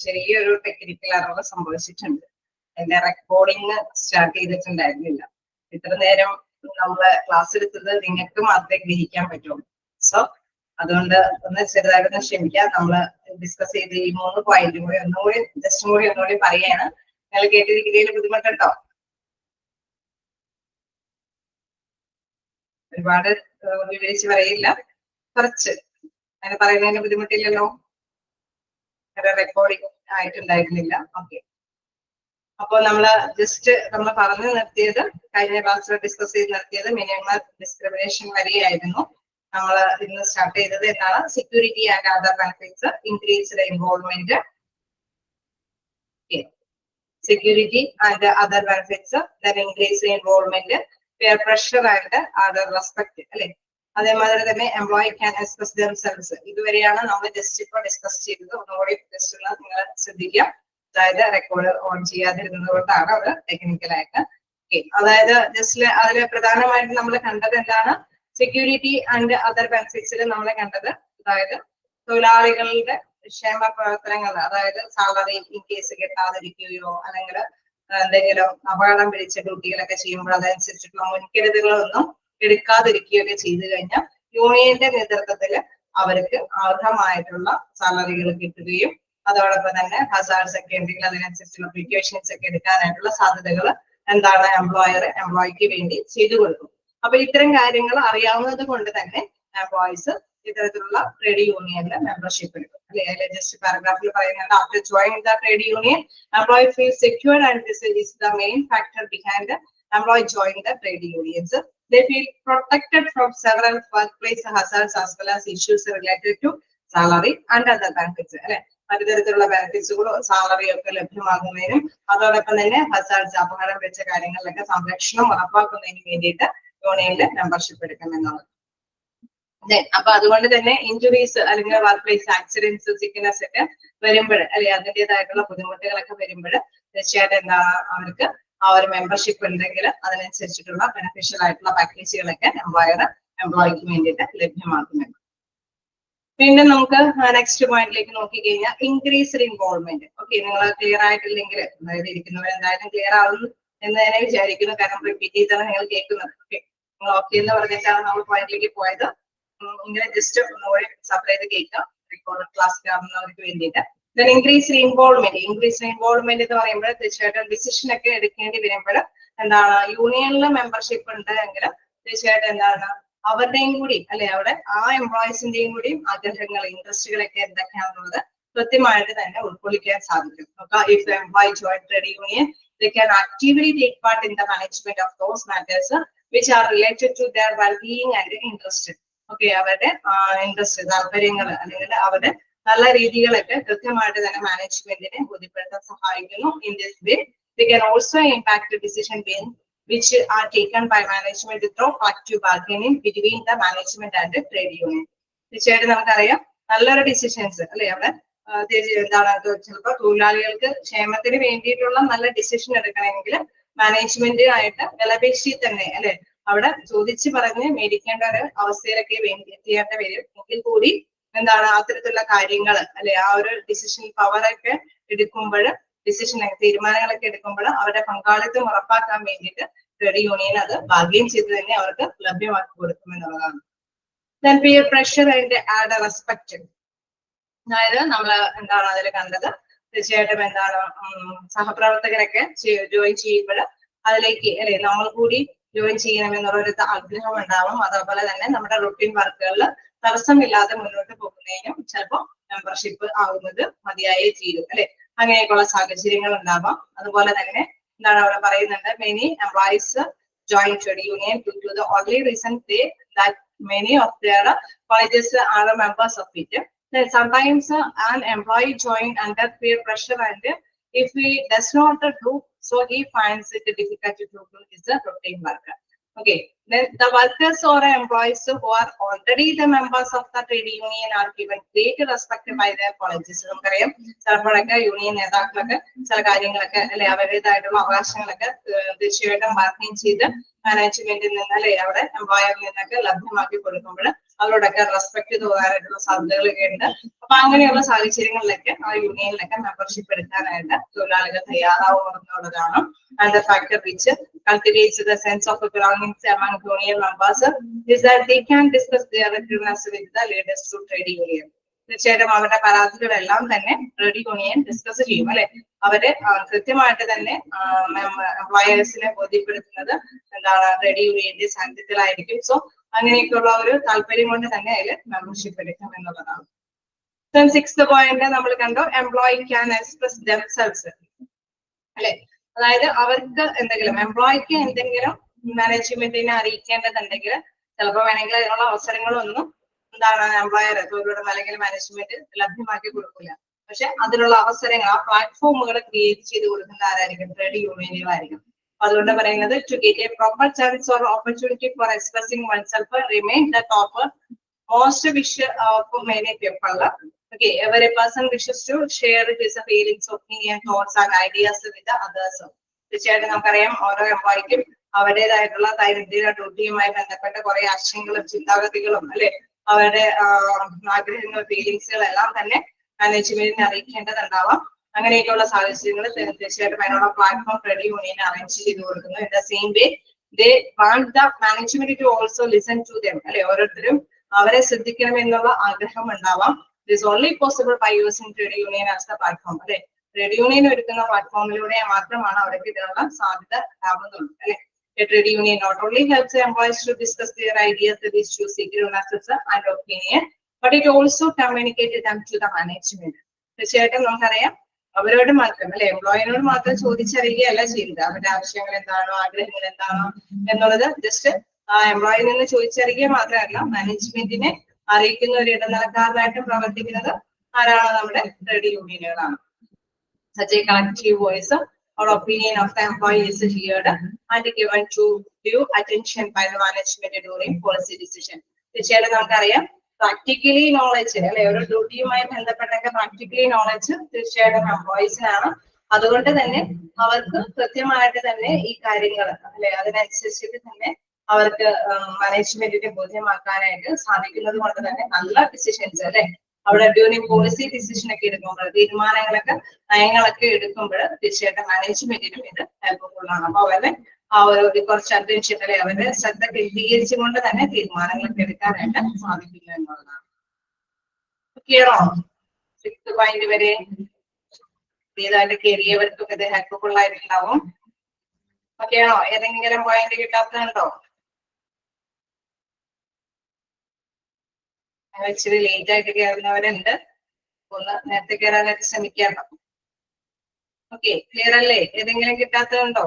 ചെറിയൊരു ടെക്നിക്കൽ അറിവ് സംഭവിച്ചിട്ടുണ്ട്. എന്റെ റെക്കോർഡിങ് സ്റ്റാർട്ട് ചെയ്തിട്ടുണ്ടായിരുന്നില്ല. ഇത്ര നേരം നമ്മള് ക്ലാസ് എടുത്തത് നിങ്ങൾക്ക് മാത്രമേ ഗ്രഹിക്കാൻ പറ്റുള്ളൂ. സോ അതുകൊണ്ട് ഒന്ന് ചെറുതായിട്ടൊന്ന് ക്ഷമിക്കാം. നമ്മള് ഡിസ്കസ് ചെയ്ത് ഈ 3 പോയിന്റും കൂടി ഒന്നുകൂടി പറയാണ്. നിങ്ങൾ കേട്ടിരിക്കുന്നതിൽ ബുദ്ധിമുട്ടുണ്ടോ? ഒരുപാട് വിവരിച്ച് പറയില്ല, കുറച്ച് അങ്ങനെ പറയുന്നതിന് ബുദ്ധിമുട്ടില്ലല്ലോ. റെക്കോർഡിംഗ് ആയിട്ടുണ്ടായിരുന്നില്ല. ഓക്കെ, അപ്പോൾ നമ്മൾ പറഞ്ഞു നിർത്തിയത്, കഴിഞ്ഞ ക്ലാസ്സിൽ ഡിസ്കസ് ചെയ്ത് നിർത്തിയത് മിനിമം ഡിസ്ക്രിമിനേഷൻ വരെയായിരുന്നു. നമ്മൾ ഇന്ന് സ്റ്റാർട്ട് ചെയ്തത് എന്താണ്? Security and other benefits, increased involvement, security and other benefits, then increased involvement, peer pressure and other respect അല്ലെ. അതേമാതിരി തന്നെ എംപ്ലോയി ക്യാൻ എക്സ്പ്രസ് ദംസെൽവ്സ്. ഇതുവരെയാണ് നമ്മൾ ജസ്റ്റ് ഇപ്പോൾ ഡിസ്കസ് ചെയ്തത്. ഒന്നുകൂടി ജസ്റ്റ് നിങ്ങൾ ശ്രദ്ധിക്കുക. അതായത് റെക്കോർഡ് ഓൺ ചെയ്യാതിരുന്നത് കൊണ്ടാണ് അത് ടെക്നിക്കലായിട്ട്. അതായത് ജസ്റ്റ് അതിൽ പ്രധാനമായിട്ട് നമ്മൾ കണ്ടത് എന്താണ്? സെക്യൂരിറ്റി ആൻഡ് അതർ ബെനിഫിറ്റ്സിൽ നമ്മൾ കണ്ടത്, അതായത് തൊഴിലാളികളുടെ ക്ഷേമ പ്രവർത്തനങ്ങൾ, അതായത് സാലറി ഇൻ കേസ് കിട്ടാതിരിക്കുകയോ അല്ലെങ്കിൽ എന്തെങ്കിലും അപകടം പിടിച്ച ഡ്യൂട്ടികളൊക്കെ ചെയ്യുമ്പോൾ അതനുസരിച്ചിട്ടുള്ള മുൻകരുതലുകളൊന്നും എടുക്കാതിരിക്കുകയൊക്കെ ചെയ്തു കഴിഞ്ഞാൽ യൂണിയന്റെ നേതൃത്വത്തിൽ അവർക്ക് അർഹമായിട്ടുള്ള സാലറികൾ കിട്ടുകയും അതോടൊപ്പം തന്നെ ഹസാർഡ്സ് ഒക്കെ ഉണ്ടെങ്കിൽ അതിനനുസരിച്ചുള്ള പ്രിക്കോഷൻസ് ഒക്കെ എടുക്കാനായിട്ടുള്ള സാധ്യതകൾ എന്താണ് എംപ്ലോയിക്ക് വേണ്ടി ചെയ്തു കൊടുക്കും. അപ്പൊ ഇത്തരം കാര്യങ്ങൾ അറിയാവുന്നത് കൊണ്ട് തന്നെ എംപ്ലോയീസ് ഇത്തരത്തിലുള്ള ട്രേഡ് യൂണിയനിൽ മെമ്പർഷിപ്പ് എടുക്കും അല്ലെ. അതിലെ ജസ്റ്റ് പാരഗ്രാഫിൽ പറയുന്നുണ്ട്, after joining the trade union employee feel secured and this is the main factor behind employee joining the trade unions. They feel protected from several workplace hazards as well as issues related to salary and other benefits അല്ലെ. മറ്റു തരത്തിലുള്ള ബെനിഫിറ്റ്സുകളും സാലറിയും ഒക്കെ ലഭ്യമാകുന്നതിനും അതോടൊപ്പം തന്നെ hazards അപകടം വെച്ച കാര്യങ്ങളിലൊക്കെ സംരക്ഷണം ഉറപ്പാക്കുന്നതിന് വേണ്ടിയിട്ട് യൂണിയനിൽ മെമ്പർഷിപ്പ് എടുക്കുമെന്നുള്ളത്. അപ്പൊ അതുകൊണ്ട് തന്നെ ഇഞ്ചുറീസ് അല്ലെങ്കിൽ വർക്ക് പ്ലേസ് ആക്സിഡന്റ്സ്, സിക്നസ് ഒക്കെ വരുമ്പോൾ അല്ലെ, അതിൻ്റെതായിട്ടുള്ള ബുദ്ധിമുട്ടുകളൊക്കെ വരുമ്പോൾ തീർച്ചയായിട്ടും എന്താണ് അവർക്ക് ആ ഒരു മെമ്പർഷിപ്പ് ഉണ്ടെങ്കിൽ അതിനനുസരിച്ചിട്ടുള്ള ബെനിഫിഷ്യൽ ആയിട്ടുള്ള പാക്കേജുകളൊക്കെ എംപ്ലോയിക്ക് വേണ്ടിയിട്ട് ലഭ്യമാക്കുന്നുണ്ട്. വീണ്ടും നമുക്ക് നെക്സ്റ്റ് പോയിന്റിലേക്ക് നോക്കിക്കഴിഞ്ഞാൽ ഇൻക്രീസ്ഡ് ഇൻവോൾവ്മെന്റ്. ഓക്കെ, നിങ്ങൾ ക്ലിയർ ആയിട്ടില്ലെങ്കിൽ, അതായത് ഇരിക്കുന്നവർ എന്തായാലും ക്ലിയർ ആവും എന്ന് തന്നെ വിചാരിക്കുന്നു, കാരണം റിപ്പീറ്റ് ചെയ്താണ് നിങ്ങൾ കേൾക്കുന്നത്. ഓക്കെ, നിങ്ങൾ ഓക്കെ എന്ന് പറഞ്ഞിട്ടാണ് നമ്മൾ പോയിന്റിലേക്ക് പോയത്. ഇങ്ങനെ ജസ്റ്റ് ഒന്നുകൂടി സെപ്പറേറ്റ് കേൾക്കാം റെക്കോർഡ് ക്ലാസ് കാണുന്നവർക്ക് വേണ്ടിയിട്ട്. ഇൻക്രീസ്ഡ് ഇൻവോൾവ്മെന്റ് എന്ന് പറയുമ്പോൾ തീർച്ചയായിട്ടും ഡിസിഷൻ ഒക്കെ എടുക്കേണ്ടി വരുമ്പോൾ എന്താണ്, യൂണിയനിൽ മെമ്പർഷിപ്പ് ഉണ്ട് എങ്കിൽ തീർച്ചയായിട്ടും എന്താണ് അവരുടെയും കൂടി അല്ലെ, അവിടെ ആ എംപ്ലോയീസിന്റെയും കൂടി ആഗ്രഹങ്ങൾ, ഇൻട്രസ്റ്റുകളൊക്കെ എന്തൊക്കെയാണെന്നുള്ളത് കൃത്യമായിട്ട് തന്നെ ഉൾക്കൊള്ളിക്കാൻ സാധിക്കും. If the employee join trade union, they can actively take part in the management of those matters which are related to their well-being and interest. Okay, അവരുടെ ഇൻട്രസ്റ്റ്, താല്പര്യങ്ങൾ അല്ലെങ്കിൽ അവരുടെ നല്ല രീതികളൊക്കെ കൃത്യമായിട്ട് തന്നെ മാനേജ്മെന്റിനെ ബോധ്യപ്പെടുത്താൻ സഹായിക്കുന്നു. In this way they can also impact the decision which are taken by management through collective bargaining between the management and the trade union. തീർച്ചയായിട്ടും നമുക്കറിയാം നല്ലൊരു ഡിസിഷൻസ് അല്ലെ, അവിടെ എന്താണ് ചിലപ്പോൾ തൊഴിലാളികൾക്ക് ക്ഷേമത്തിന് വേണ്ടിയിട്ടുള്ള നല്ല ഡിസിഷൻ എടുക്കണമെങ്കിൽ മാനേജ്മെന്റുമായിട്ട് വിലപേശി തന്നെ അല്ലെ, അവിടെ ചോദിച്ചു പറഞ്ഞ് മേടിക്കേണ്ട ഒരു അവസ്ഥയിലൊക്കെ എത്തിയേണ്ട വരും. എങ്കിൽ കൂടി എന്താണ് അത്തരത്തിലുള്ള കാര്യങ്ങൾ അല്ലെ, ആ ഒരു ഡിസിഷൻ പവറൊക്കെ എടുക്കുമ്പോൾ, തീരുമാനങ്ങളൊക്കെ എടുക്കുമ്പോൾ അവരുടെ പങ്കാളിത്തം ഉറപ്പാക്കാൻ വേണ്ടിയിട്ട് ട്രേഡ് യൂണിയൻ അത് ബാർഗെയിൻ ചെയ്ത് തന്നെ അവർക്ക് ലഭ്യമാക്കി കൊടുക്കുമെന്നുള്ളതാണ്. Then peer pressure and add respect. അതായത് നമ്മൾ എന്താണ് അതിൽ കണ്ടത്, തീർച്ചയായിട്ടും എന്താണ് സഹപ്രവർത്തകരൊക്കെ ജോയിൻ ചെയ്യുമ്പോൾ അതിലേക്ക് അല്ലെ നമ്മൾ കൂടി ജോയിൻ ചെയ്യണമെന്നുള്ള ഒരു ആഗ്രഹം ഉണ്ടാവും. അതേപോലെ തന്നെ നമ്മുടെ റൂട്ടീൻ വർക്കുകളിൽ തടസ്സമില്ലാതെ മുന്നോട്ട് പോകുന്നതിനും ചിലപ്പോൾ മെമ്പർഷിപ്പ് ആവുന്നത് മതിയായേ തീരും അല്ലെ. അങ്ങനെയൊക്കെയുള്ള സാഹചര്യങ്ങൾ ഉണ്ടാവാം. അതുപോലെ തന്നെ എന്താണ് അവിടെ പറയുന്നുണ്ട്, many employees join trade union due to the only reason that many of their colleges are members of it. Then sometimes an employee join under peer pressure, and if he does not do so, he finds it difficult to do his routine work. Okay, then the workers or employees who are already the members of the trade union are given great respect by their colleges. നമുക്കറിയാം ചിലപ്പോഴൊക്കെ union നേതാക്കളൊക്കെ ചില കാര്യങ്ങളൊക്കെ അല്ലെ അവരുടേതായിട്ടുള്ള അവകാശങ്ങളൊക്കെ തീർച്ചയായിട്ടും bargain ചെയ്ത് മാനേജ്മെന്റിൽ നിന്ന് അല്ലെ അവിടെ എംപ്ലോയറിൽ നിന്നൊക്കെ ലഭ്യമാക്കി കൊടുക്കുമ്പോൾ അവരോടൊക്കെ റെസ്പെക്ട് തോന്നാനായിട്ടുള്ള സാധ്യതകളൊക്കെ ഉണ്ട്. അപ്പൊ അങ്ങനെയുള്ള സാഹചര്യങ്ങളിലൊക്കെ ആ യൂണിയനിലൊക്കെ മെമ്പർഷിപ്പ് എടുക്കാനായിട്ട് തൊഴിലാളികൾ തയ്യാറാവുമെന്നുള്ളതാണ്. And the factor which cultivates the sense of belonging among union members is that they can discuss their grievances with the leaders through trade union. തീർച്ചയായിട്ടും അവരുടെ പരാതികളെല്ലാം തന്നെ ട്രേഡ് യൂണിയൻ ഡിസ്കസ് ചെയ്യും അല്ലെ. അവര് കൃത്യമായിട്ട് തന്നെ എംപ്ലോയേഴ്സിനെ ബോധ്യപ്പെടുത്തുന്നത് എന്താണ് ട്രേഡ് യൂണിയന്റെ സാന്നിധ്യത്തിലായിരിക്കും. സോ അങ്ങനെയൊക്കെയുള്ള ഒരു താല്പര്യം കൊണ്ട് തന്നെ അതിൽ മെമ്പർഷിപ്പ് എടുക്കാം എന്നുള്ളതാണ്. സിക്സ്ത് പോയിന്റ് നമ്മൾ കണ്ടു, എംപ്ലോയി ക്യാൻ എക്സ്പ്രസ് ദംസെൽസ് അല്ലെ. അതായത് അവർക്ക് എന്തെങ്കിലും എംപ്ലോയിക്ക് എന്തെങ്കിലും മാനേജ്മെന്റിനെ അറിയിക്കേണ്ടതുണ്ടെങ്കിൽ ചിലപ്പോൾ വേണമെങ്കിൽ അതിനുള്ള അവസരങ്ങളൊന്നും എന്താണ് എംപ്ലോയർ തൊഴിലുടമ അല്ലെങ്കിൽ മാനേജ്മെന്റ് ലഭ്യമാക്കി കൊടുക്കില്ല. പക്ഷെ അതിനുള്ള അവസരങ്ങൾ ആ പ്ലാറ്റ്ഫോമുകൾ ക്രിയേറ്റ് ചെയ്ത് കൊടുക്കുന്ന ആരായിരിക്കും? ട്രേഡ് യൂണിയനുകളായിരിക്കും. അതുകൊണ്ട് പറയുന്നത് to get a proper chance or opportunity for expressing oneself remain the top most wish of many people. Okay, every person wishes to share his feelings, opinion, thoughts and ideas with the others. തീർച്ചയായിട്ടും നമുക്കറിയാം ഓരോ എംപ്ലോയിക്കും അവരുടേതായിട്ടുള്ള ദൈനംദിന ഡ്യൂട്ടിയുമായി ബന്ധപ്പെട്ട കുറെ ആശയങ്ങളും ചിന്താഗതികളും അല്ലെ അവരുടെ ആഗ്രഹങ്ങൾ ഫീലിങ്സുകൾ എല്ലാം തന്നെ മാനേജ്മെന്റിനെ അറിയിക്കേണ്ടതുണ്ടാവാം. അങ്ങനെയൊക്കെയുള്ള സാഹചര്യങ്ങൾ തീർച്ചയായിട്ടും അതിനുള്ള പ്ലാറ്റ്ഫോം ട്രേഡ് യൂണിയൻ അറേഞ്ച് ചെയ്ത് കൊടുക്കുന്നു. In the same way they want the management to also listen to them അല്ലെ. ഓരോരുത്തരും അവരെ ശ്രദ്ധിക്കണം എന്നുള്ള ആഗ്രഹം ഉണ്ടാവാം. It is only possible by using trade union as the platform. അല്ലെ, ട്രേഡ് യൂണിയൻ ഒരുക്കുന്ന പ്ലാറ്റ്ഫോമിലൂടെ മാത്രമാണ് അവർക്ക് ഇതിനുള്ള സാധ്യത ഉണ്ടാവുന്നുള്ളൂ അല്ലെ. Trade union not only helps the employees to discuss their ideas, the issues, grievances and opinion, but it also communicates them to the management. തീർച്ചയായിട്ടും നമുക്കറിയാം അവരോട് മാത്രം അല്ലെ എംപ്ലോയിനോട് മാത്രം ചോദിച്ചറിയുകയല്ല ചെയ്യുന്നത്. അവരുടെ ആവശ്യങ്ങൾ എന്താണോ ആഗ്രഹങ്ങൾ എന്താണോ എന്നുള്ളത് ജസ്റ്റ് എംപ്ലോയിൽ നിന്ന് ചോദിച്ചറിയുക മാത്രമല്ല മാനേജ്മെന്റിനെ അറിയിക്കുന്ന ഒരു ഇടനിലക്കാരനായിട്ട് പ്രവർത്തിക്കുന്നത് ആരാണ്? നമ്മുടെ trade യൂണിയനുകളാണ്. Such a collective voice or opinion of the employee is heard and given to due attention by the management during policy decision. തീർച്ചയായിട്ടും നമുക്കറിയാം പ്രാക്ടിക്കലി നോളജ് അല്ലെ ഒരു ഡ്യൂട്ടിയുമായി ബന്ധപ്പെട്ടൊക്കെ പ്രാക്ടിക്കലി നോളജ് തീർച്ചയായിട്ടും എംപ്ലോയീസിനാണ്. അതുകൊണ്ട് തന്നെ അവർക്ക് കൃത്യമായിട്ട് തന്നെ ഈ കാര്യങ്ങൾ അല്ലെ അതിനനുസരിച്ചിട്ട് തന്നെ അവർക്ക് മാനേജ്മെന്റിനെ ബോധ്യമാക്കാനായിട്ട് സാധിക്കുന്നത് കൊണ്ട് തന്നെ നല്ല ഡിസിഷൻസ് അല്ലെ അവിടെ ഡ്യൂറിംഗ് പോളിസി ഡിസിഷൻ ഒക്കെ എടുക്കുമ്പോൾ തീരുമാനങ്ങളൊക്കെ നയങ്ങളൊക്കെ എടുക്കുമ്പോൾ തീർച്ചയായിട്ടും മാനേജ്മെന്റിനും ഇത് ഹെൽപ്ഫുൾ ആണ്. അപ്പൊ അവരുടെ ആ ഒരു കുറച്ച് അറ്റൻഷൻ അല്ലെ അവരുടെ ശ്രദ്ധ കേന്ദ്രീകരിച്ചുകൊണ്ട് തന്നെ തീരുമാനങ്ങളൊക്കെ എടുക്കാനായിട്ട് സാധിക്കുന്നു എന്നുള്ളതാണ്. ക്ലിയറോ? സിക്സ്ത് പോയിന്റ് വരെ ഏതാണ്ട് കയറിയവർക്കൊക്കെ ഇത് ഹെൽപ്ഫുൾ ആയിട്ടുണ്ടാവും. ഓക്കെയാണോ? ഏതെങ്കിലും പോയിന്റ് കിട്ടാത്തതുണ്ടോ? ഇച്ചിരി ലേറ്റ് ആയിട്ട് കയറുന്നവരുണ്ട്. ഒന്ന് നേരത്തെ കയറാനായിട്ട് ശ്രമിക്കാമോ? ഓക്കെ, ക്ലിയർ അല്ലേ? ഏതെങ്കിലും കിട്ടാത്തതുണ്ടോ?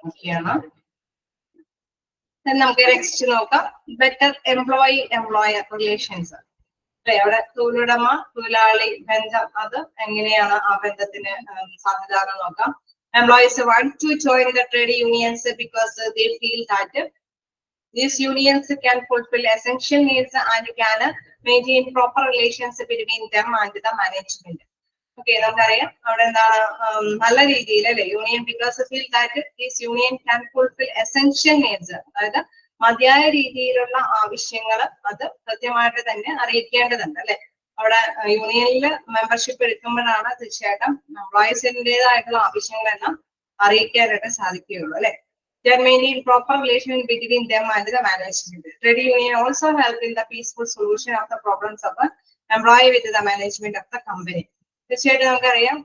ഓക്കെയാണോ? നമുക്ക് നെക്സ്റ്റ് നോക്കാം. ബെറ്റർ എംപ്ലോയർ റിലേഷൻസ് അല്ലെ. അവിടെ തൊഴിലുടമ തൊഴിലാളി ബന്ധം അത് എങ്ങനെയാണ് ആ ബന്ധത്തിന് സാധ്യത എന്ന് നോക്കാം. Employees want to join the trade unions because they feel that these unions can fulfill essential needs and can maintain proper relations between them and the management. Okay, നമുക്കറിയാം അവിടെ എന്താണ് നല്ല രീതിയിൽ അല്ലെ union because feel that this union can fulfil essential needs അതായത് മതിയായ രീതിയിലുള്ള ആവശ്യങ്ങൾ അത് കൃത്യമായിട്ട് തന്നെ അറിയിക്കേണ്ടതുണ്ട് അല്ലെ. അവിടെ യൂണിയനിൽ മെമ്പർഷിപ്പ് എടുക്കുമ്പോഴാണ് തീർച്ചയായിട്ടും എംപ്ലോയീസിൻ്റെതായിട്ടുള്ള ആവശ്യങ്ങളെല്ലാം അറിയിക്കാനായിട്ട് സാധിക്കുകയുള്ളൂ അല്ലെ. There may need proper relation between them and the management. Trade union also help in the peaceful solution of the problems of the employee with the management of the company. തീർച്ചയായിട്ടും നമുക്കറിയാം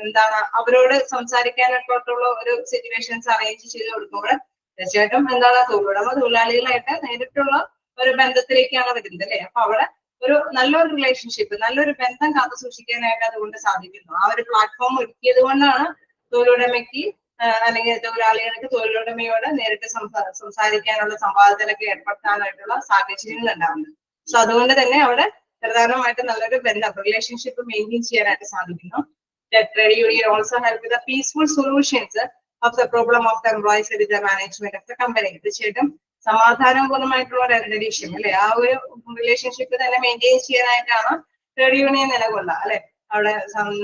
എന്താണ് അവരോട് സംസാരിക്കാനായിട്ടുള്ള ഒരു situations arrange ചെയ്ത് കൊടുക്കുമ്പോൾ തീർച്ചയായിട്ടും എന്താണ് തൊഴിലുടമ തൊഴിലാളികളായിട്ട് നേരിട്ടുള്ള ഒരു ബന്ധത്തിലേക്കാണ് വരുന്നത് അല്ലെ. അപ്പൊ അവിടെ ഒരു നല്ലൊരു റിലേഷൻഷിപ്പ് നല്ലൊരു ബന്ധം കാത്തു സൂക്ഷിക്കാനായിട്ട് അതുകൊണ്ട് സാധിക്കുന്നു. ആ ഒരു പ്ലാറ്റ്ഫോം ഒരുക്കിയത് കൊണ്ടാണ് തൊഴിലുടമയ്ക്ക് അല്ലെങ്കിൽ തൊഴിലാളികൾക്ക് തൊഴിലുടമയോട് നേരിട്ട് സംസാരിക്കാനുള്ള സംവാദത്തിലൊക്കെ ഏർപ്പെടുത്താനായിട്ടുള്ള സാഹചര്യങ്ങൾ ഉണ്ടാവുന്നത്. സോ അതുകൊണ്ട് തന്നെ അവിടെ പ്രധാനമായിട്ട് നല്ലൊരു ബന്ധം റിലേഷൻഷിപ്പ് മെയിൻറ്റെയിൻ ചെയ്യാനായിട്ട് സാധിക്കുന്നു. Trade union also help with the peaceful solutions of the problem of the employees with the management of the company. തീർച്ചയായിട്ടും സമാധാനപൂർണ്ണമായിട്ടുള്ള ഒരു അന്തരീക്ഷം അല്ലെ ആ ഒരു റിലേഷൻഷിപ്പ് തന്നെ മെയിൻറ്റെയിൻ ചെയ്യാനായിട്ടാണ് ട്രേഡ് യൂണിയൻ നിലകൊള്ളുക അല്ലെ. അവിടെ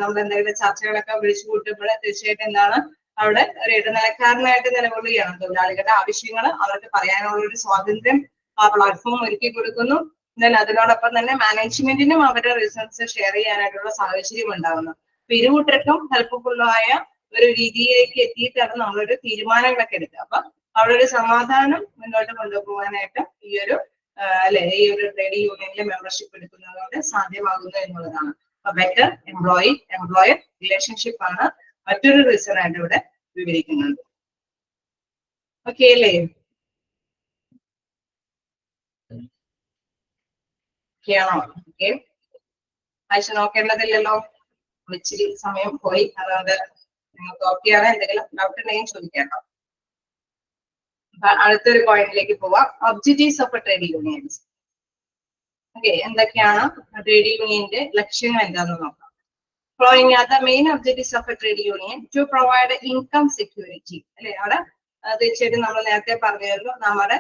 നമ്മൾ എന്തെങ്കിലും ചർച്ചകളൊക്കെ വിളിച്ചു കൂട്ടുമ്പോൾ തീർച്ചയായിട്ടും എന്താണ് അവിടെ ഒരു ഇടനിലക്കാരനായിട്ട് നിലകൊള്ളുകയാണ്. തൊഴിലാളികളുടെ ആവശ്യങ്ങൾ അവർക്ക് പറയാനുള്ള ഒരു സ്വാതന്ത്ര്യം ആ പ്ലാറ്റ്ഫോം ഒരുക്കി കൊടുക്കുന്നു. ദെൻ അതിനോടൊപ്പം തന്നെ മാനേജ്മെന്റിനും അവരുടെ റിസൾട്ട്സ് ഷെയർ ചെയ്യാനായിട്ടുള്ള സാഹചര്യം ഉണ്ടാകുന്നു. അപ്പൊ ഇരുകൂട്ടർക്കും ഹെൽപ്ഫുള്ളായ ഒരു രീതിയിലേക്ക് എത്തിയിട്ടാണ് നമ്മളൊരു തീരുമാനങ്ങളൊക്കെ എടുക്കുക. അപ്പൊ അവിടെ ഒരു സമാധാനം മുന്നോട്ട് കൊണ്ടുപോകാനായിട്ട് ഈ ഒരു ഈ ഒരു ട്രേഡ് യൂണിയനിലെ മെമ്പർഷിപ്പ് എടുക്കുന്നതുകൊണ്ട് സാധ്യമാകുന്നു എന്നുള്ളതാണ്. അപ്പൊ ബെറ്റർ എംപ്ലോയർ റിലേഷൻഷിപ്പ് ആണ് മറ്റൊരു റീസൺ ആയിട്ട് ഇവിടെ വിവരിക്കുന്നുണ്ട്. ഓക്കെ അല്ലേ? ഓക്കെയാണോ? ഓക്കെ, ആഴ്ച നോക്കേണ്ടതില്ലല്ലോ, ഇച്ചിരി സമയം പോയി. അതുകൊണ്ട് നിങ്ങൾക്ക് ഓക്കെയാണ്. എന്തെങ്കിലും ഡൗട്ട് ഉണ്ടെങ്കിൽ ചോദിക്കാം. അടുത്തൊരു പോയിന്റിലേക്ക് പോവാം. Objectives of trade unions. Okay, എന്തൊക്കെയാണ് ട്രേഡ് യൂണിയന്റെ ലക്ഷ്യങ്ങൾ എന്താണെന്ന് നോക്കാം. Following are the main objectives of a trade union to provide income security. അല്ലെ, അവിടെ തീർച്ചയായിട്ടും നമ്മൾ നേരത്തെ പറഞ്ഞിരുന്നു, നമ്മുടെ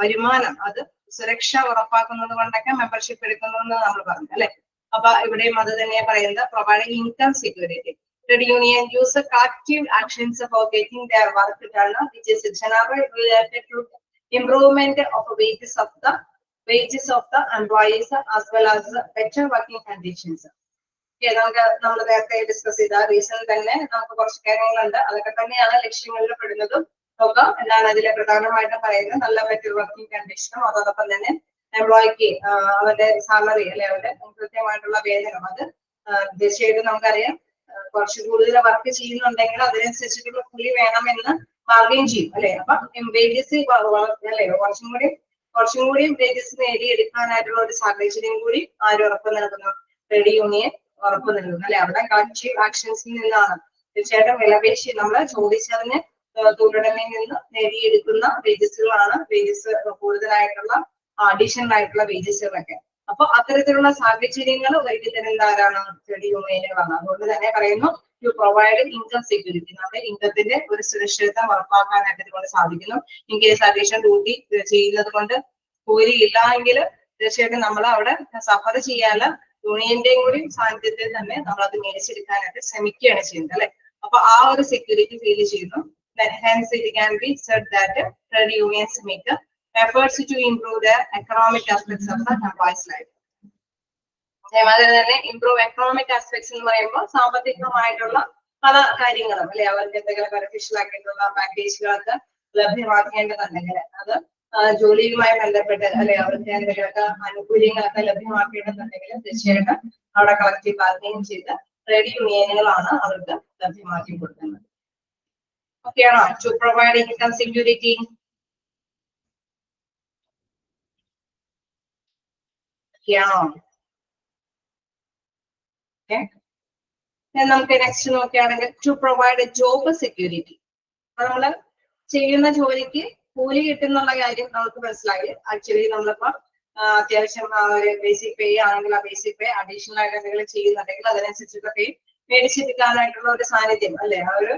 വരുമാനം അത് സുരക്ഷ ഉറപ്പാക്കുന്നത് കൊണ്ടൊക്കെ മെമ്പർഷിപ്പ് എടുക്കുന്നു എന്ന് നമ്മൾ പറഞ്ഞു അല്ലെ. അപ്പൊ ഇവിടെയും അത് തന്നെ പറയുന്നത്, provide income security. Trade union use collective actions for getting their work done, which is generally related to improvement of wages of the employees as well as better working conditions. Okay, നമ്മൾ നേരത്തെ discuss ചെയ്ത reason തന്നെ നമുക്ക് കുറച്ച് കാര്യങ്ങളുണ്ട്. അതൊക്കെ തന്നെയാണ് ലക്ഷ്യങ്ങളിൽ പെടുന്നതും. നോക്കാം എന്താണ് അതിലെ പ്രധാനമായിട്ടും പറയുന്നത്. നല്ല ബെറ്റർ വർക്കിംഗ് കണ്ടീഷനും അതോടൊപ്പം തന്നെ എംപ്ലോയിക്ക് അവരുടെ സാലറി അല്ലെ അവരുടെ കൃത്യമായിട്ടുള്ള വേതനം അത് തീർച്ചയായിട്ടും നമുക്കറിയാം. കുറച്ച് കൂടുതൽ വർക്ക് ചെയ്യുന്നുണ്ടെങ്കിൽ അതിനനുസരിച്ചിട്ടുള്ള കൂലി വേണമെന്ന് ബാർഗെയിൻ ചെയ്യും അല്ലെ. അപ്പൊ വേജസ് അല്ലെ കുറച്ചും കൂടി വേജസ് നേടിയെടുക്കാനായിട്ടുള്ള ഒരു സാഹചര്യം കൂടി ആര് ഉറപ്പ് നൽകുന്നു? ട്രേഡ് യൂണിയൻ ഉറപ്പ് നൽകുന്നു അല്ലെ. അവിടെ കളക്റ്റീവ് ആക്ഷൻസിൽ നിന്നാണ് തീർച്ചയായിട്ടും വിലപേശി നമ്മൾ ചോദിച്ചറിഞ്ഞ് തൊഴിലുടമയിൽ നിന്ന് നേടിയെടുക്കുന്ന വേജസുകളാണ് വേജസ് കൂടുതലായിട്ടുള്ള അഡീഷണൽ ആയിട്ടുള്ള വേജസുകളൊക്കെ. അപ്പൊ അത്തരത്തിലുള്ള സാഹചര്യങ്ങൾ ഒരുക്കി തരുന്ന ആരാണ്? ട്രേഡ് യൂണിയനുകളാണ്. അതുകൊണ്ട് തന്നെ പറയുന്നു ടു പ്രൊവൈഡ് ഇൻകം സെക്യൂരിറ്റി. നമ്മുടെ ഇൻകത്തിന്റെ ഒരു സുരക്ഷിതത്വം ഉറപ്പാക്കാനായിട്ട് ഇതുകൊണ്ട് സാധിക്കുന്നു. ഇൻ കേസ് അഡീഷണൽ ഡ്യൂട്ടി ചെയ്യുന്നത് കൊണ്ട് കൂലി ഇല്ല എങ്കിൽ തീർച്ചയായിട്ടും നമ്മൾ അവിടെ സഫർ ചെയ്യാല യൂണിയന്റെയും കൂടി സാന്നിധ്യത്തിൽ തന്നെ നമ്മൾ അത് മേടിച്ചെടുക്കാനായിട്ട് ശ്രമിക്കുകയാണ് ചെയ്യുന്നത് അല്ലെ. അപ്പൊ ആ ഒരു സെക്യൂരിറ്റി ഫീൽ ചെയ്യുന്നു. Hence it can be said that trade unions make efforts to improve the economic aspects of the employees' life. അതേമാതിരി തന്നെ ഇംപ്രൂവ് എക്കണോമിക് ആസ്പെക്ട്സ് എന്ന് പറയുമ്പോൾ സാമ്പത്തികമായിട്ടുള്ള പല കാര്യങ്ങളും അല്ലെ. അവർക്ക് എന്തെങ്കിലും ബെനിഫിഷ്യൽ ആക്കിയിട്ടുള്ള പാക്കേജുകളൊക്കെ ലഭ്യമാക്കേണ്ടതുണ്ടെങ്കിൽ അത് ജോലിയുമായി ബന്ധപ്പെട്ട് അല്ലെ അവർക്ക് എന്തെങ്കിലുമൊക്കെ ആനുകൂല്യങ്ങളൊക്കെ ലഭ്യമാക്കേണ്ടതുണ്ടെങ്കിൽ തീർച്ചയായിട്ടും അവിടെ കളക്റ്റീവ് ബാർഗെയിൻ ചെയ്ത് ട്രേഡ് യൂണിയനുകളാണ് അവർക്ക് ലഭ്യമാക്കി കൊടുക്കുന്നത്. ഓക്കെയാണോ? To provide income security. ഓക്കെയാണോ? നമുക്ക് നെക്സ്റ്റ് നോക്കുകയാണെങ്കിൽ ടു പ്രൊവൈഡ് ജോബ് സെക്യൂരിറ്റി. അപ്പൊ നമ്മള് ചെയ്യുന്ന ജോലിക്ക് കൂലി കിട്ടുന്നുള്ള കാര്യം നമുക്ക് മനസ്സിലായി. ആക്ച്വലി നമ്മളിപ്പോ അത്യാവശ്യം ഒരു ബേസിക് പേ ആണെങ്കിൽ ആ ബേസിക് പേ അഡീഷണൽ ആയിട്ട് എന്തെങ്കിലും ചെയ്യുന്നുണ്ടെങ്കിൽ അതിനനുസരിച്ചുള്ള പേ മേടിച്ചെടുക്കാനായിട്ടുള്ള ഒരു സാന്നിധ്യം അല്ലെ, ആ ഒരു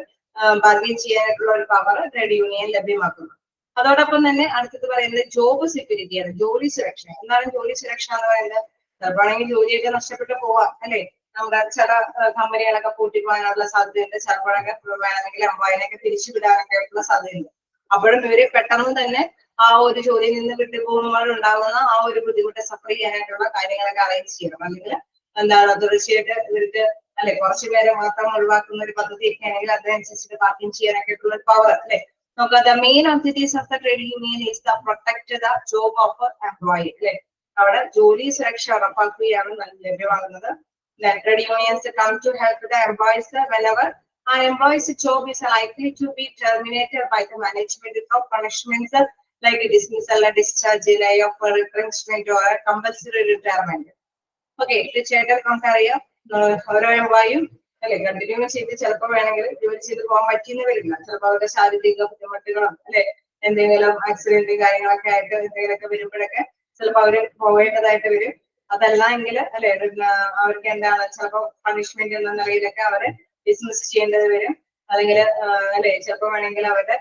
ബാർഗെയിൻ ചെയ്യാനായിട്ടുള്ള ഒരു പവർ ട്രേഡ് യൂണിയൻ ലഭ്യമാക്കുന്നു. അതോടൊപ്പം തന്നെ അടുത്തത് പറയുന്നത് ജോബ് സെക്യൂരിറ്റിയാണ്, ജോലി സുരക്ഷ. എന്താണ് ജോലി സുരക്ഷ എന്ന് പറയുന്നത്? ചിലപ്പോഴാണെങ്കിൽ ജോലിയൊക്കെ നഷ്ടപ്പെട്ട് പോവാം അല്ലെ. നമ്മുടെ ചില കമ്പനികളൊക്കെ പൂട്ടിപ്പോകാനുള്ള സാധ്യതയുണ്ട്. ചിലപ്പോഴൊക്കെ വേണമെങ്കിൽ എംപ്ലോയിനൊക്കെ തിരിച്ചുവിടാനൊക്കെ ആയിട്ടുള്ള സാധ്യതയുണ്ട്. അപ്പോഴും ഇവര് പെട്ടെന്ന് തന്നെ ആ ഒരു ജോലിയിൽ നിന്ന് വിട്ടുപോകുമ്പോൾ ഉണ്ടാകുന്ന ആ ഒരു ബുദ്ധിമുട്ട് സഫർ ചെയ്യാനായിട്ടുള്ള കാര്യങ്ങളൊക്കെ അറേഞ്ച് ചെയ്യണം. അല്ലെങ്കിൽ എന്താണ് തീർച്ചയായിട്ട് ഇവർക്ക് അല്ലെ കുറച്ചു പേരെ മാത്രം ഒഴിവാക്കുന്ന ഒരു പദ്ധതിയൊക്കെ ആണെങ്കിൽ അതിനനുസരിച്ചിട്ട് പാർക്കിംഗ് ചെയ്യാനൊക്കെ ആയിട്ടുള്ള ഒരു പവർ അല്ലെ. നോക്കാം, the main objectives of the trade union is the protect the job of employee അല്ലെ. അവിടെ ജോലി സുരക്ഷ ഉറപ്പാക്കുകയാണ് ലഭ്യമാകുന്നത്. Trade unions come to help the employees whenever an employee's job is likely to be terminated by the management of punishments like dismissal, discharge, layoff, retrenchment or compulsory retirement. Okay, തീർച്ചയായിട്ടും നമുക്കറിയാം ഓരോ എംപ്ലോയിയും അല്ലെ കണ്ടിന്യൂ ചെയ്ത് ചിലപ്പോൾ വേണമെങ്കിൽ ജോലി ചെയ്ത് പോകാൻ പറ്റിയെന്ന് വരില്ല. ചിലപ്പോൾ അവരുടെ ശാരീരിക ബുദ്ധിമുട്ടുകളും അല്ലെ എന്തെങ്കിലും ആക്സിഡന്റ് കാര്യങ്ങളൊക്കെ ആയിട്ട് എന്തെങ്കിലുമൊക്കെ വരുമ്പോഴൊക്കെ ചിലപ്പോൾ അവര് പോവേണ്ടതായിട്ട് വരും. അതല്ല എങ്കിൽ അല്ലെ അവർക്ക് എന്താണ് ചിലപ്പോൾ പണിഷ്മെന്റ് എന്ന നിലയിലൊക്കെ അവരെ ഡിസ്മിസ് ചെയ്യേണ്ടത് വരും. അല്ലെങ്കിൽ അല്ലെ ചിലപ്പോൾ വേണമെങ്കിൽ അവരുടെ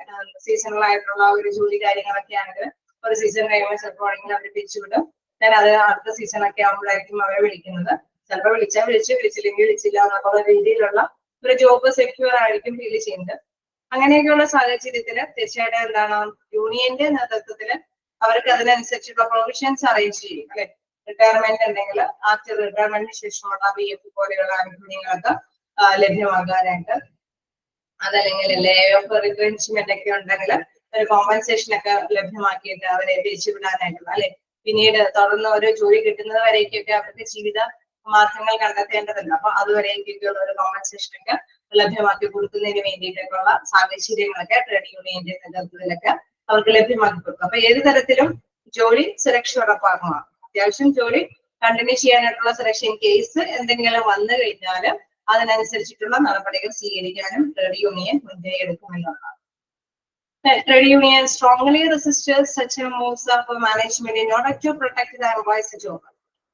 സീസണൽ ആയിട്ടുള്ള ഒരു ജോലി കാര്യങ്ങളൊക്കെ ആണെങ്കിൽ ഒരു സീസൺ കഴിയുമ്പോൾ ചിലപ്പോൾ വേണമെങ്കിൽ അവർ തിരിച്ചുവിടും. ഞാൻ അത് അടുത്ത സീസണൊക്കെ ആകുമ്പോഴായിരിക്കും അവരെ വിളിക്കുന്നത്. ചിലപ്പോൾ വിളിച്ചില്ലെങ്കിൽ വിളിച്ചില്ല എന്നുള്ള രീതിയിലുള്ള ഒരു ജോബ് സെക്യൂർ ആയിരിക്കും ഫീൽ ചെയ്യുന്നത്. അങ്ങനെയൊക്കെയുള്ള സാഹചര്യത്തില് തീർച്ചയായിട്ടും എന്താണ് യൂണിയന്റെ നേതൃത്വത്തില് അവർക്ക് അതിനനുസരിച്ചുള്ള പ്രൊവിഷൻസ് അറേഞ്ച് ചെയ്യും അല്ലെ. റിട്ടയർമെന്റ് ഉണ്ടെങ്കിൽ ആഫ്റ്റർ റിട്ടയർമെന്റിന് ശേഷമുള്ള PF പോലെയുള്ള ആനുകൂല്യങ്ങളൊക്കെ ലഭ്യമാകാനായിട്ട്, അതല്ലെങ്കിൽ ലേ ഓഫ് റിട്രെഞ്ച്മെന്റ് ഒക്കെ ഉണ്ടെങ്കിൽ ഒരു കോമ്പൻസേഷൻ ഒക്കെ ലഭ്യമാക്കിയിട്ട് അവരെ പിരിച്ചുവിടാനായിട്ടുള്ള അല്ലെ. പിന്നീട് തുടർന്ന് ഒരു ജോലി കിട്ടുന്നത് വരേക്കൊക്കെ അവർക്ക് ജീവിത മാർഗങ്ങൾ കണ്ടെത്തേണ്ടതുണ്ട്. അപ്പൊ അതുവരേക്കൊക്കെയുള്ള ഒരു കോമ്പൻസേഷൻ ഒക്കെ ലഭ്യമാക്കി കൊടുക്കുന്നതിന് വേണ്ടിയിട്ടൊക്കെയുള്ള സാഹചര്യങ്ങളൊക്കെ ട്രേഡ് യൂണിയന്റെ നേതൃത്വത്തിലൊക്കെ അവർക്ക് ലഭ്യമാക്കി കൊടുക്കും. അപ്പൊ ഏത് തരത്തിലും ജോലി സുരക്ഷ ഉറപ്പാക്കുക, അത്യാവശ്യം ജോലി കണ്ടിന്യൂ ചെയ്യാനായിട്ടുള്ള സുരക്ഷ ഇൻ കേസ് എന്തെങ്കിലും വന്നു കഴിഞ്ഞാൽ അതിനനുസരിച്ചിട്ടുള്ള നടപടികൾ സ്വീകരിക്കാനും ട്രേഡ് യൂണിയൻ മുൻകൈ എടുക്കുമെന്നുള്ളതാണ്. Trade union strongly resisted such a moves of management in order to protect the employees' job.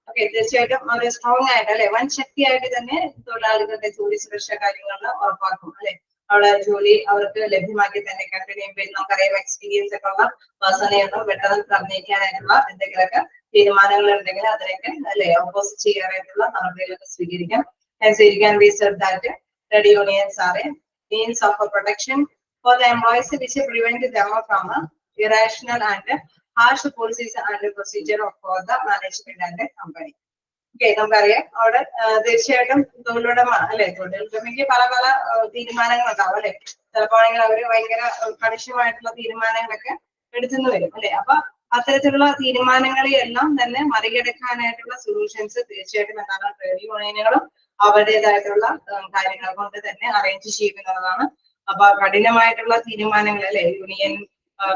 Okay, തീർച്ചയായിട്ടും ഒരു സ്ട്രോങ് ആയിട്ട് അല്ലെ, വൻ ശക്തിയായിട്ട് തന്നെ തൊഴിലാളികളുടെ ജോലി സുരക്ഷാ കാര്യങ്ങളിൽ ഉറപ്പാക്കും അല്ലെ. അവിടെ ജോലി അവർക്ക് ലഭ്യമാക്കി തന്നെ കണ്ടിന്യൂ ചെയ്ത് നമുക്കറിയാം എക്സ്പീരിയൻസ് ഒക്കെ ഉള്ള പേഴ്സണെയൊന്നും പെട്ടെന്ന് തന്നേക്കാനായിട്ടുള്ള എന്തെങ്കിലുമൊക്കെ തീരുമാനങ്ങൾ ഉണ്ടെങ്കിൽ അതിനൊക്കെ അല്ലെ ഓപ്പോസിറ്റ് ചെയ്യാനായിട്ടുള്ള നടപടികളൊക്കെ സ്വീകരിക്കാം. Hence, it can be said that trade unions are a means of protection for the employees which prevent them from irrational and harsh policies and procedure for the management and the company. Okay, നമുക്കറിയാം അവിടെ തീർച്ചയായിട്ടും തൊഴിലുടമ അല്ലെ, തൊഴിലുടമയ്ക്ക് പല പല തീരുമാനങ്ങൾ ഉണ്ടാവും അല്ലെ. ചിലപ്പോൾ ആണെങ്കിൽ അവര് ഭയങ്കര കണിശമായിട്ടുള്ള തീരുമാനങ്ങളൊക്കെ എടുത്തുന്നു വരും അല്ലെ. അപ്പൊ അത്തരത്തിലുള്ള തീരുമാനങ്ങളെയെല്ലാം തന്നെ മറികടക്കാനായിട്ടുള്ള സൊല്യൂഷൻസ് തീർച്ചയായിട്ടും എന്താണ് ട്രേഡ് യൂണിയനുകളും അവരുടേതായിട്ടുള്ള കാര്യങ്ങൾ കൊണ്ട് തന്നെ അറേഞ്ച് ചെയ്യുന്നതാണ്. അപ്പൊ കഠിനമായിട്ടുള്ള തീരുമാനങ്ങൾ അല്ലെ, യൂണിയൻ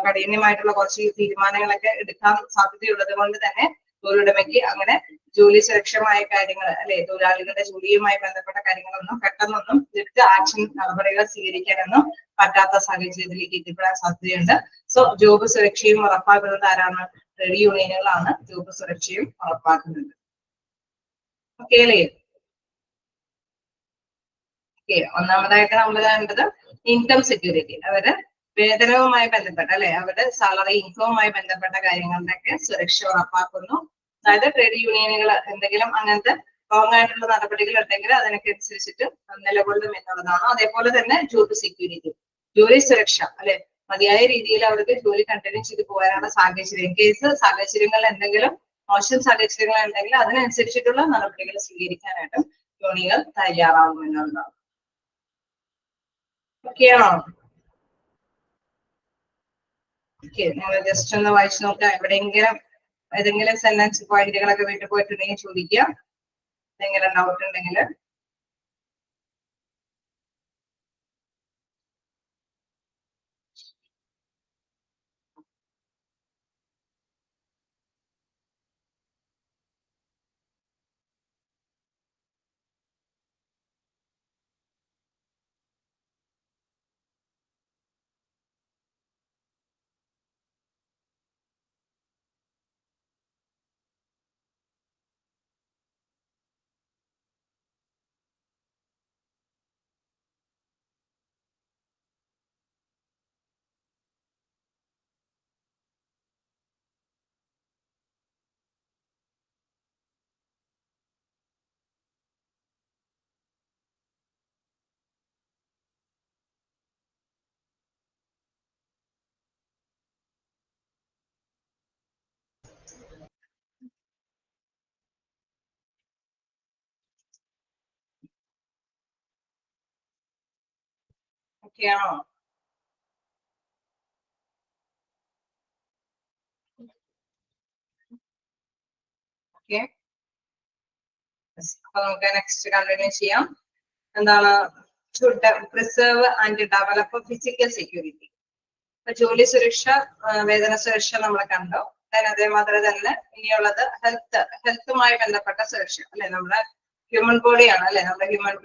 കഠിനമായിട്ടുള്ള കുറച്ച് തീരുമാനങ്ങളൊക്കെ എടുക്കാൻ സാധ്യതയുള്ളത് കൊണ്ട് തന്നെ തൊഴിലുടമയ്ക്ക് അങ്ങനെ ജോലി സുരക്ഷമായ കാര്യങ്ങൾ അല്ലെ, തൊഴിലാളികളുടെ ജോലിയുമായി ബന്ധപ്പെട്ട കാര്യങ്ങളൊന്നും പെട്ടെന്നൊന്നും എടുത്ത് ആക്ഷൻ നടപടികൾ സ്വീകരിക്കാനൊന്നും പറ്റാത്ത സാഹചര്യത്തിലേക്ക് എത്തിപ്പെടാൻ സാധ്യതയുണ്ട്. സോ ജോബ് സുരക്ഷയും ഉറപ്പാക്കുന്നത് ആരാണ്? ട്രേഡ് യൂണിയനുകളാണ് ജോബ് സുരക്ഷയും ഉറപ്പാക്കുന്നത്. ഓക്കെ അല്ലേ? ഒന്നാമതായിട്ട് നമ്മൾ കണ്ടത് ഇൻകം സെക്യൂരിറ്റി, അവര് വേതനവുമായി ബന്ധപ്പെട്ട അല്ലെ, അവരുടെ സാലറി ഇൻകവുമായി ബന്ധപ്പെട്ട കാര്യങ്ങളുടെയൊക്കെ സുരക്ഷ ഉറപ്പാക്കുന്നു. അതായത് ട്രേഡ് യൂണിയനുകൾ എന്തെങ്കിലും അങ്ങനത്തെ റോങ് ആയിട്ടുള്ള നടപടികൾ ഉണ്ടെങ്കിൽ അതിനൊക്കെ അനുസരിച്ചിട്ട് നിലകൊള്ളും എന്നുള്ളതാണ്. അതേപോലെ തന്നെ ജോബ് സെക്യൂരിറ്റി, ജോലി സുരക്ഷ അല്ലെ, മതിയായ രീതിയിൽ അവർക്ക് ജോലി കണ്ടിന്യൂ ചെയ്ത് പോകാനുള്ള സാഹചര്യം, കേസ് സാഹചര്യങ്ങൾ എന്തെങ്കിലും മോശം സാഹചര്യങ്ങൾ ഉണ്ടെങ്കിൽ അതിനനുസരിച്ചിട്ടുള്ള നടപടികൾ സ്വീകരിക്കാനായിട്ടും യൂണിയനുകൾ തയ്യാറാവും എന്നുള്ളതാണ്. ഓക്കെയാണോ? ഓക്കെ, നിങ്ങൾ ജസ്റ്റ് ഒന്ന് വായിച്ചു നോക്കുക. എവിടെയെങ്കിലും ഏതെങ്കിലും സെന്റൻസ് പോയിന്റുകളൊക്കെ വീട്ടിൽ പോയിട്ടുണ്ടെങ്കിൽ ചോദിക്കുക, എന്തെങ്കിലും ഡൗട്ട് ഉണ്ടെങ്കിൽ. ഓക്കെയാണോ? ഓക്കെ, അപ്പൊ നമുക്ക് നെക്സ്റ്റ് കണ്ടിന്യൂ ചെയ്യാം. എന്താണ്? Preserve and develop physical security. അപ്പൊ ജോലി സുരക്ഷ, വേതന സുരക്ഷ നമ്മൾ കണ്ടു. അതേമാതിരി തന്നെ ഇനിയുള്ളത് ഹെൽത്തുമായി ബന്ധപ്പെട്ട സുരക്ഷ അല്ലെ. നമ്മുടെ ഹ്യൂമൻ ബോഡിയാണ് അല്ലെ, നമ്മുടെ ഹ്യൂമൻ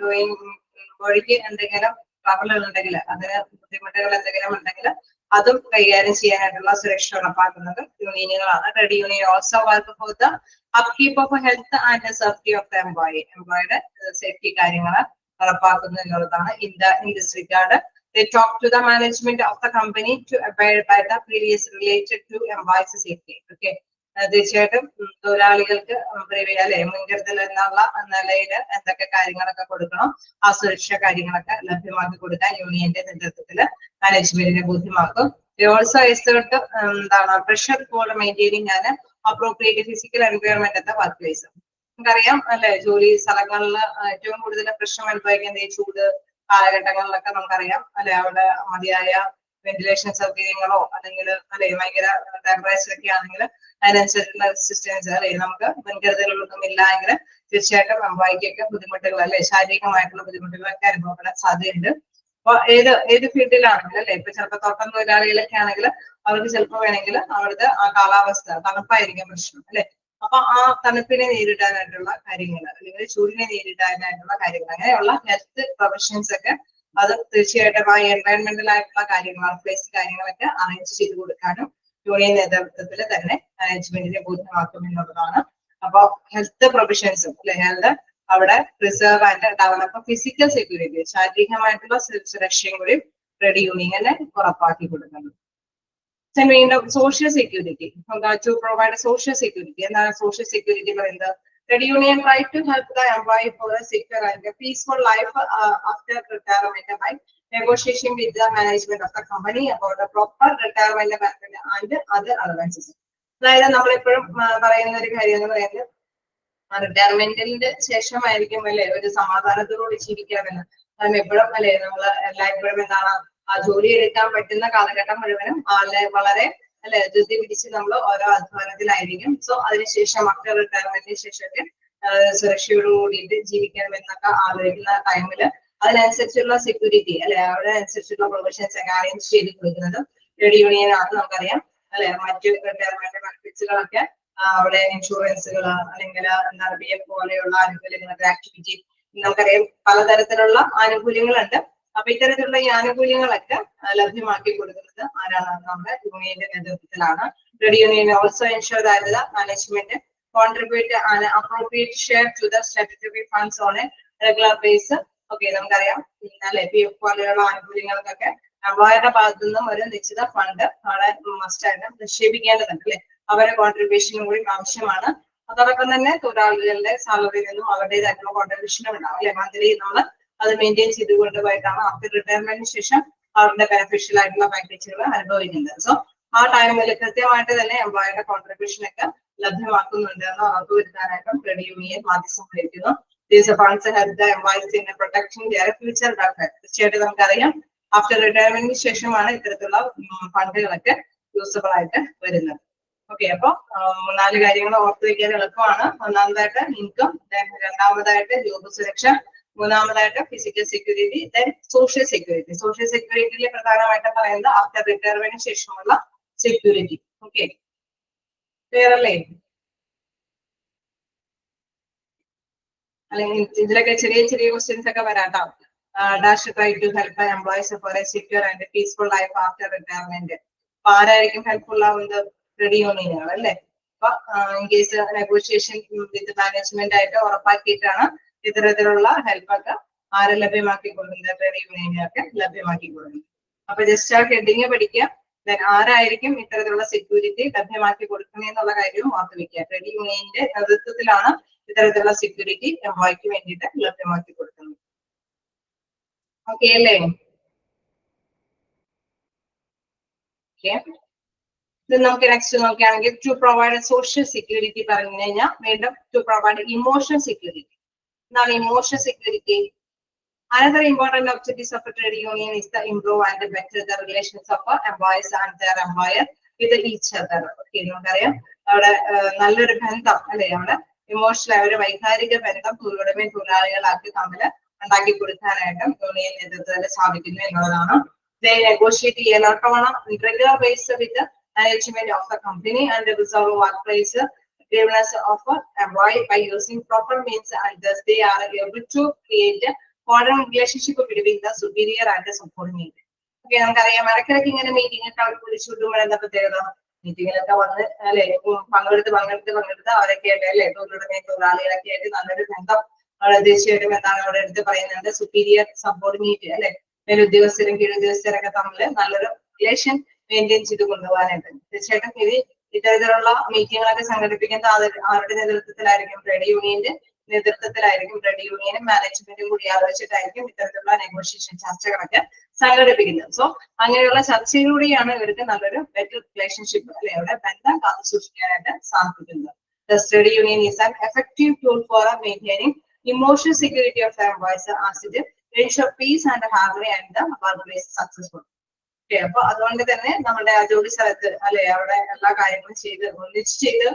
ബോഡിക്ക് എന്തെങ്കിലും ട്രബിളുകൾ ഉണ്ടെങ്കിൽ, അതിന് ബുദ്ധിമുട്ടുകൾ എന്തെങ്കിലും ഉണ്ടെങ്കിൽ അതും കൈകാര്യം ചെയ്യാനായിട്ടുള്ള സുരക്ഷ ഉറപ്പാക്കുന്നത് യൂണിയനുകളാണ്. Trade union also work for the upkeep of health and safety of the എംപ്ലോയിയുടെ സേഫ്റ്റി കാര്യങ്ങൾ ഉറപ്പാക്കുന്നു എന്നുള്ളതാണ്. In this regard they talk to the management of the company to abide by the previous related to employees safety. Okay, തീർച്ചയായിട്ടും തൊഴിലാളികൾക്ക് അല്ലെ മുൻകരുതൽ എന്നുള്ള നിലയിൽ എന്തൊക്കെ കാര്യങ്ങളൊക്കെ കൊടുക്കണം, ആ സുരക്ഷാ കാര്യങ്ങളൊക്കെ ലഭ്യമാക്കി കൊടുക്കാൻ യൂണിയന്റെ നേതൃത്വത്തിൽ മാനേജ്മെന്റിനെ ബോധ്യമാക്കും. They also exert എന്താണ് pressure for maintaining an appropriate physical environment at the workplace. നമുക്കറിയാം അല്ലെ, ജോലി സ്ഥലങ്ങളിൽ ഏറ്റവും കൂടുതൽ പ്രശ്നം അനുഭവിക്കുന്ന ഈ ചൂട് കാലഘട്ടങ്ങളിലൊക്കെ നമുക്കറിയാം അല്ലെ, അവിടെ മതിയായ വെന്റിലേഷൻ സൗകര്യങ്ങളോ അല്ലെങ്കിൽ അല്ലെ ഭയങ്കര ടെമ്പറേച്ചർ ഒക്കെ ആണെങ്കിൽ അതിനനുസരിച്ചുള്ള അസിസ്റ്റൻസ് അല്ലെ നമുക്ക് മുൻകരുതലുകളൊന്നും ഇല്ല എങ്കിൽ തീർച്ചയായിട്ടും എംപ്ലോയിക്കൊക്കെ ബുദ്ധിമുട്ടുകൾ അല്ലെ ശാരീരികമായിട്ടുള്ള ബുദ്ധിമുട്ടുകളൊക്കെ അനുഭവപ്പെടാൻ സാധ്യതയുണ്ട്. അപ്പൊ ഏത് ഫീൽഡിലാണെങ്കിലും അല്ലെ, ഇപ്പൊ ചിലപ്പോൾ തോട്ടം തൊഴിലാളികളൊക്കെ ആണെങ്കിൽ അവർക്ക് ചിലപ്പോൾ വേണമെങ്കിൽ അവിടുത്തെ ആ കാലാവസ്ഥ തണുപ്പായിരിക്കും പ്രശ്നം അല്ലെ. അപ്പൊ ആ തണുപ്പിനെ നേരിടാനായിട്ടുള്ള കാര്യങ്ങൾ അല്ലെങ്കിൽ ചൂടിനെ നേരിടാനായിട്ടുള്ള കാര്യങ്ങൾ അങ്ങനെയുള്ള ഹെൽത്ത് പ്രൊഫഷൻസ് ഒക്കെ അത് തീർച്ചയായിട്ടും ആ എൻവയൺമെന്റൽ ആയിട്ടുള്ള കാര്യങ്ങൾ വർക്ക്പ്ലേസ് കാര്യങ്ങളൊക്കെ അറേഞ്ച് ചെയ്ത് കൊടുക്കാനും യൂണിയൻ നേതൃത്വത്തിൽ തന്നെ മാനേജ്മെന്റിനെ ബോധ്യമാക്കും എന്നുള്ളതാണ്. അപ്പൊ ഹെൽത്ത് പ്രൊഫഷൻസും അല്ലെ ഹെൽത്ത് അവിടെ preserve and develop physical security ശാരീരികമായിട്ടുള്ള സുരക്ഷയും കൂടി ട്രേഡ് യൂണിയനെ ഉറപ്പാക്കി കൊടുക്കുന്നു. വീണ്ടും social security to provide social security. എന്താണ് സോഷ്യൽ സെക്യൂരിറ്റി പറയുന്നത്? Trade union try to help the employee for a secure and a peaceful life after retirement by negotiation with the management of the company about the proper retirement benefit and other allowances. അതായത് നമ്മളെപ്പോഴും പറയുന്ന ഒരു കാര്യം എന്ന് പറയുന്നത് റിട്ടയർമെന്റിന്റെ ശേഷമായിരിക്കും അല്ലെ ഒരു സമാധാനത്തോടുകൂടി ജീവിക്കാമെന്ന്. കാരണം എപ്പോഴും അല്ലെ നമ്മൾ എല്ലായ്പ്പോഴും എന്താണ് ആ ജോലി എടുക്കാൻ പറ്റുന്ന കാലഘട്ടം മുഴുവനും വളരെ അല്ലെ ധൃതി പിടിച്ച് നമ്മൾ ഓരോ അധ്വാനത്തിലായിരിക്കും. സോ അതിനുശേഷം ആഫ്റ്റർ റിട്ടയർമെന്റിന് ശേഷമൊക്കെ സുരക്ഷയോട് കൂടിയിട്ട് ജീവിക്കണം എന്നൊക്കെ ആലോചിക്കുന്ന ടൈമില് അതിനനുസരിച്ചുള്ള സെക്യൂരിറ്റി അല്ലെ അവിടെ അനുസരിച്ചുള്ള പ്രൊവിഷൻസ് ഒക്കെ അറേഞ്ച് ചെയ്ത് കൊടുക്കുന്നത് ട്രേഡ് യൂണിയൻ ആണ്. നമുക്കറിയാം അല്ലെ മറ്റു റിട്ടയർമെന്റ് ബെനിഫിറ്റ്സുകളൊക്കെ അവിടെ ഇൻഷുറൻസുകൾ അല്ലെങ്കിൽ എന്താണ് PF പോലെയുള്ള ആനുകൂല്യങ്ങൾ ആക്ടിവിറ്റി നമുക്കറിയാം പലതരത്തിലുള്ള ആനുകൂല്യങ്ങളുണ്ട്. അപ്പൊ ഇത്തരത്തിലുള്ള ഈ ആനുകൂല്യങ്ങളൊക്കെ ലഭ്യമാക്കി കൊടുക്കുന്നത് ആരാണ്? നമ്മുടെ യൂണിയന്റെ നേതൃത്വത്തിലാണ്. Trade union also ensure that the management contribute an appropriate share to the statutory funds on a regular base. Okay നമുക്കറിയാം അല്ലെ PF പോലെയുള്ള ആനുകൂല്യങ്ങൾക്കൊക്കെ എംപ്ലോയറുടെ ഭാഗത്തു നിന്നും ഒരു നിശ്ചിത ഫണ്ട് അവിടെ മസ്റ്റായിട്ട് നിക്ഷേപിക്കേണ്ടതുണ്ട് അല്ലെ. അവരുടെ കോൺട്രിബ്യൂഷനും കൂടി ആവശ്യമാണ്. അതോടൊപ്പം തന്നെ തൊഴിലാളികളുടെ സാലറിയിൽ നിന്നും അവരുടേതായിട്ടുള്ള കോൺട്രിബ്യൂഷനും ഉണ്ടാവും അല്ലെ. മന്ത്ലി നമ്മൾ അത് മെയിൻറ്റെയിൻ ചെയ്ത് കൊണ്ടുപോയിട്ടാണ് ആഫ്റ്റർ റിട്ടയർമെന്റിന് ശേഷം അവരുടെ ബെനിഫിഷ്യൽ ആയിട്ടുള്ള പാക്കേജുകൾ അനുഭവിക്കുന്നത്. സോ ആ ടൈമിൽ കൃത്യമായിട്ട് തന്നെ എംപ്ലോയറുടെ കോൺട്രിബ്യൂഷൻ ഒക്കെ ലഭ്യമാക്കുന്നുണ്ട് എന്ന് ഉറപ്പുവരുത്താനായിട്ടും ട്രേഡ് യൂണിയൻ മാധ്യസ്ഥം വഹിക്കുന്നു. These funds help the employees in protecting their future welfare. തീർച്ചയായിട്ടും നമുക്കറിയാം ആഫ്റ്റർ റിട്ടയർമെന്റിന് ശേഷമാണ് ഇത്തരത്തിലുള്ള ഫണ്ടുകളൊക്കെ യൂസബിൾ ആയിട്ട് വരുന്നത്. ഓക്കെ അപ്പൊ 4 കാര്യങ്ങൾ ഓർത്തു വയ്ക്കാൻ എളുപ്പമാണ്. ഒന്നാമതായിട്ട് ഇൻകം, രണ്ടാമതായിട്ട് ജോബ് സുരക്ഷ, മൂന്നാമതായിട്ട് physical security, then social security. Social സെക്യൂരിറ്റിയിൽ പ്രധാനമായിട്ട് പറയുന്നത് ആഫ്റ്റർ റിട്ടയർമെന്റിന് ശേഷമുള്ള സെക്യൂരിറ്റി. ഓക്കെ ക്ലിയർ അല്ലേ? അല്ലെങ്കിൽ ഇതിലൊക്കെ ചെറിയ ചെറിയ ക്വസ്റ്റ്യൻസ് ഒക്കെ വരാട്ടോ. Dash try to help employees for a secure and peaceful life after retirement. അപ്പൊ ആരായിരിക്കും ഹെൽപ്ഫുൾ ആവുന്നത്? ട്രേഡ് യൂണിയനുകൾ അല്ലെ. അപ്പൊ in case negotiation with management ആയിട്ട് ഉറപ്പാക്കിയിട്ടാണ് ഇത്തരത്തിലുള്ള ഹെൽപ്പൊക്കെ ആരെ ലഭ്യമാക്കി കൊടുക്കുന്നത്? ട്രേഡ് യൂണിയനുകൾക്ക് ലഭ്യമാക്കി കൊടുക്കുന്നത്. അപ്പൊ ജസ്റ്റ് ആ ഹെഡിങ് പഠിക്കുക. ദെൻ ആരായിരിക്കും ഇത്തരത്തിലുള്ള സെക്യൂരിറ്റി ലഭ്യമാക്കി കൊടുക്കുന്നതെന്നുള്ള കാര്യവും ഓർത്ത് വെക്കുക. ട്രേഡ് യൂണിയന്റെ നേതൃത്വത്തിലാണ് ഇത്തരത്തിലുള്ള സെക്യൂരിറ്റി എംപ്ലോയിക്ക് വേണ്ടിയിട്ട് ലഭ്യമാക്കി കൊടുക്കുന്നത്. ഓക്കെ അല്ലേ? ഇത് നമുക്ക് നെക്സ്റ്റ് നോക്കുകയാണെങ്കിൽ ടു പ്രൊവൈഡ് സോഷ്യൽ സെക്യൂരിറ്റി പറഞ്ഞു കഴിഞ്ഞാൽ വീണ്ടും ടു പ്രൊവൈഡ് ഇമോഷണൽ സെക്യൂരിറ്റി. എന്താണ് emotional security? Another important objectives of a trade union is to improve and better the relations of employees and their employer with each other. Okay, നമുക്കറിയാം അവിടെ നല്ലൊരു ബന്ധം അല്ലെ, അവിടെ ഇമോഷണൽ ഒരു വൈകാരിക ബന്ധം തൊഴിലുടമയും തൊഴിലാളികളാക്കി തമ്മിൽ ഉണ്ടാക്കി കൊടുക്കാനായിട്ടും യൂണിയൻ നേതൃത്വത്തിൽ സാധിക്കുന്നു എന്നുള്ളതാണ്. They negotiate on a regular basis with the management of the company and resolve workplace grievances of employee by using proper means, and thus they are able to create a modern relationship between the superior and the subordinate. Okay, നമുക്കറിയാം ഇടയ്ക്കിടയ്ക്ക് ഇങ്ങനെ meeting ഒക്കെ അവർ വിളിച്ചു വിടുമ്പോൾ എന്താ പ്രത്യേകത? മീറ്റിങ്ങിലൊക്കെ വന്ന് അല്ലെ പങ്കെടുത്ത് അവരൊക്കെ ആയിട്ട് അല്ലെ തൊഴിലുടമയും തൊഴിലാളികളൊക്കെ ആയിട്ട് നല്ലൊരു ബന്ധം അവിടെ തീർച്ചയായിട്ടും എന്താണ് അവിടെ എടുത്ത് പറയുന്നുണ്ട്. സുപ്പീരിയർ സബോർഡിനേറ്റ് അല്ലെ മേലുദ്യോഗസ്ഥരും കീഴുദ്യോഗസ്ഥരൊക്കെ തമ്മിൽ നല്ലൊരു റിലേഷൻ മെയിൻറ്റെയിൻ ചെയ്ത് കൊണ്ടുപോകാനായിട്ട് തീർച്ചയായിട്ടും ഇത്തരത്തിലുള്ള മീറ്റിങ്ങുകളൊക്കെ സംഘടിപ്പിക്കുന്ന ആരുടെ നേതൃത്വത്തിലായിരിക്കും? ട്രേഡ് യൂണിയന്റെ നേതൃത്വത്തിലായിരിക്കും. ട്രേഡ് യൂണിയനും മാനേജ്മെന്റും കൂടി ആലോചിച്ചിട്ടായിരിക്കും ഇത്തരത്തിലുള്ള നെഗോഷിയേഷൻ ചർച്ചകളൊക്കെ സംഘടിപ്പിക്കുന്നത്. സോ അങ്ങനെയുള്ള ചർച്ചയിലൂടെയാണ് ഇവർക്ക് നല്ലൊരു ബെറ്റർ റിലേഷൻഷിപ്പ് അല്ലെ അവിടെ ബന്ധം കാത്തു സൂക്ഷിക്കാനായിട്ട് സാധിക്കുന്നത്. The study union is an effective tool for maintaining emotional security of the employees as it ensure peace and harmony and the workplace successful. Okay, അപ്പൊ അതുകൊണ്ട് തന്നെ നമ്മുടെ ജോലി സ്ഥലത്ത് അല്ലെ അവിടെ എല്ലാ കാര്യങ്ങളും ചെയ്ത് ഒന്നിച്ച് ചെയ്ത്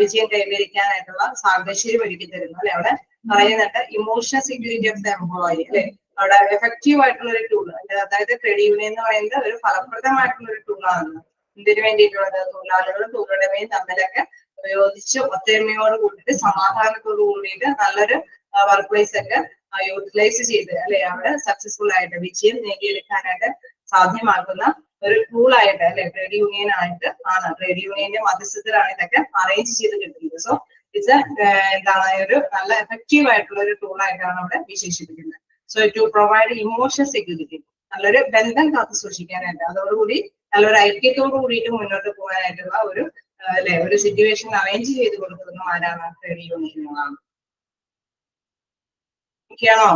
വിജയം കൈവരിക്കാനായിട്ടുള്ള സാഹചര്യം ഒരുക്കി തരുന്നു അല്ലെ. അവിടെ പറയുന്നുണ്ട് emotional security of the employee അല്ലെ. അവിടെ എഫക്റ്റീവ് ആയിട്ടുള്ള ഒരു ടൂൾ അതായത് ട്രേഡ് യൂണിയൻ എന്ന് പറയുന്നത് ഒരു ഫലപ്രദമായിട്ടുള്ള ഒരു ടൂളാണ്. ഇതിനു വേണ്ടിയിട്ടുള്ളത് തൊഴിലാളികളും തൊഴിലുടമയും തമ്മിലൊക്കെ യോജിച്ച് ഒത്തൊരുമയോട് കൂടിയിട്ട് സമാധാനത്തോട് കൂടിയിട്ട് നല്ലൊരു വർക്ക് പ്ലേസ് ഒക്കെ യൂട്ടിലൈസ് ചെയ്ത് അല്ലെ അവിടെ സക്സസ്ഫുൾ ആയിട്ട് വിജയം നേടിയെടുക്കാനായിട്ട് സാധ്യമാക്കുന്ന ഒരു ടൂൾ ആയിട്ട് അല്ലെ ട്രേഡ് യൂണിയൻ ആയിട്ട് ആണ്. ട്രേഡ് യൂണിയന്റെ മധ്യസ്ഥത്തിലാണ് ഇതൊക്കെ അറേഞ്ച് ചെയ്ത് കിട്ടുന്നത്. സോ ഇത് എന്താണ് ഒരു നല്ല എഫക്റ്റീവ് ആയിട്ടുള്ള ഒരു ടൂൾ ആയിട്ടാണ് അവിടെ വിശേഷിപ്പിക്കുന്നത്. So to provide emotional security നല്ലൊരു ബന്ധം കാത്തു സൂക്ഷിക്കാനായിട്ട് അതോടുകൂടി നല്ലൊരു ഐക്യത്തോടു കൂടിയിട്ട് മുന്നോട്ട് പോകാനായിട്ടുള്ള ഒരു അല്ലെ ഒരു സിറ്റുവേഷൻ അറേഞ്ച് ചെയ്ത് കൊടുക്കുന്ന ആരാണ് ട്രേഡ് യൂണിയനുകളാണ്. ഓക്കെയാണോ?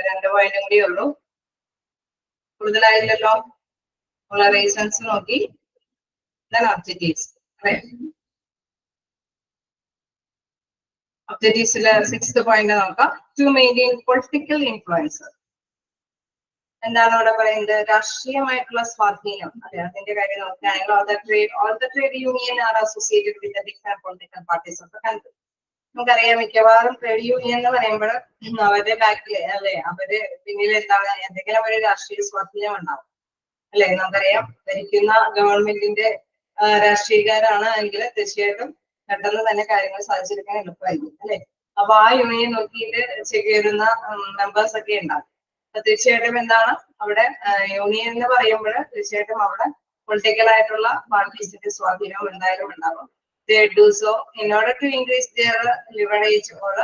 രണ്ട് പോയിന്റും കൂടി ഉള്ളൂ, കൂടുതലായില്ലല്ലോ. ഉള്ള റീസൺസ് നോക്കി ഒബ്ജക്റ്റീവ്സ് ഒബ്ജക്റ്റീവ്സിലെ 6th പോയിന്റ് നോക്കാം. To maintain political influence. എന്താണ് അവിടെ പറയുന്നത്? രാഷ്ട്രീയമായിട്ടുള്ള സ്വാധീനം അല്ലെ. അതിന്റെ കാര്യം നോക്കുകയാണെങ്കിൽ all the trade union are associated with the different political parties of the country. നമുക്കറിയാം മിക്കവാറും ട്രേഡ് യൂണിയൻ എന്ന് പറയുമ്പോൾ അവരുടെ ബാക്കിൽ അല്ലെ അവര് പിന്നിൽ എന്താണ് എന്തെങ്കിലും ഒരു രാഷ്ട്രീയ സ്വാധീനം ഉണ്ടാവും അല്ലെ. നമുക്കറിയാം ഭരിക്കുന്ന ഗവൺമെന്റിന്റെ രാഷ്ട്രീയക്കാരാണ് എങ്കിൽ തീർച്ചയായിട്ടും പെട്ടെന്ന് തന്നെ കാര്യങ്ങൾ സാധിച്ചെടുക്കാൻ എളുപ്പമായിരിക്കും അല്ലെ. അപ്പൊ ആ യൂണിയൻ നോക്കിയിട്ട് ചേരുന്ന മെമ്പേഴ്സ് ഒക്കെ ഉണ്ടാവും. അപ്പൊ തീർച്ചയായിട്ടും എന്താണ് അവിടെ യൂണിയൻ എന്ന് പറയുമ്പോൾ തീർച്ചയായിട്ടും അവിടെ പൊളിറ്റിക്കൽ ആയിട്ടുള്ള പാർട്ടീസിന്റെ സ്വാധീനം എന്തായാലും ഉണ്ടാകും. They do so in order to increase their leverage or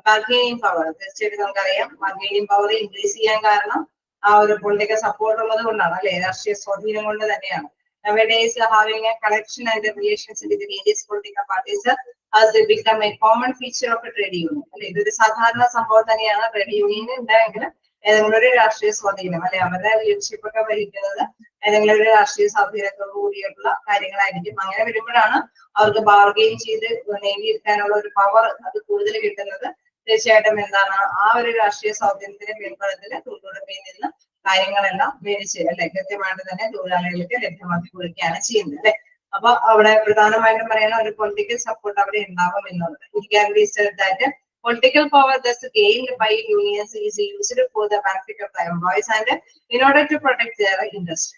bargaining power. തീർച്ചയായിട്ടും നമുക്കറിയാം ബാർഗെയിനിങ് പവർ ഇൻക്രീസ് ചെയ്യാൻ കാരണം ആ ഒരു പൊളിറ്റിക്കൽ സപ്പോർട്ട് ഉള്ളത് കൊണ്ടാണ് അല്ലെ, രാഷ്ട്രീയ സ്വാധീനം കൊണ്ട് തന്നെയാണ്. Nowadays, having a connection and the relations with the various political parties has become a common feature of a trade union. അല്ലെ, ഇതൊരു സാധാരണ സംഭവം തന്നെയാണ്. ട്രേഡ് യൂണിയൻ ഉണ്ടായെങ്കിൽ ഏതെങ്കിലും ഒരു രാഷ്ട്രീയ സ്വാധീനം അല്ലെ അവരുടെ ലീഡർഷിപ്പ് ഒക്കെ വഹിക്കുന്നത് ഏതെങ്കിലും ഒരു രാഷ്ട്രീയ സ്വാധീനത്തോടു കൂടിയിട്ടുള്ള കാര്യങ്ങളായിരിക്കും. അങ്ങനെ വരുമ്പോഴാണ് അവർക്ക് ബാർഗെയിൻ ചെയ്ത് നേടിയെടുക്കാനുള്ള ഒരു പവർ അത് കൂടുതൽ കിട്ടുന്നത്. തീർച്ചയായിട്ടും എന്താണ് ആ ഒരു രാഷ്ട്രീയ സ്വാധീനത്തിന്റെ മേൽപ്പലത്തിൽ തൊഴിലുടമയിൽ നിന്ന് കാര്യങ്ങളെല്ലാം മേടിച്ച് അല്ലെ കൃത്യമായിട്ട് തന്നെ തൊഴിലാളികൾക്ക് ലഭ്യമാക്കി കൊടുക്കുകയാണ് ചെയ്യുന്നത് അല്ലെ. അപ്പൊ അവിടെ പ്രധാനമായിട്ടും പറയുന്ന ഒരു പൊളിറ്റിക്കൽ സപ്പോർട്ട് അവിടെ ഉണ്ടാവും എന്നുള്ളത്. It can be said that political power thus gained by unions is used for the benefit of the employees and in order to protect their interest.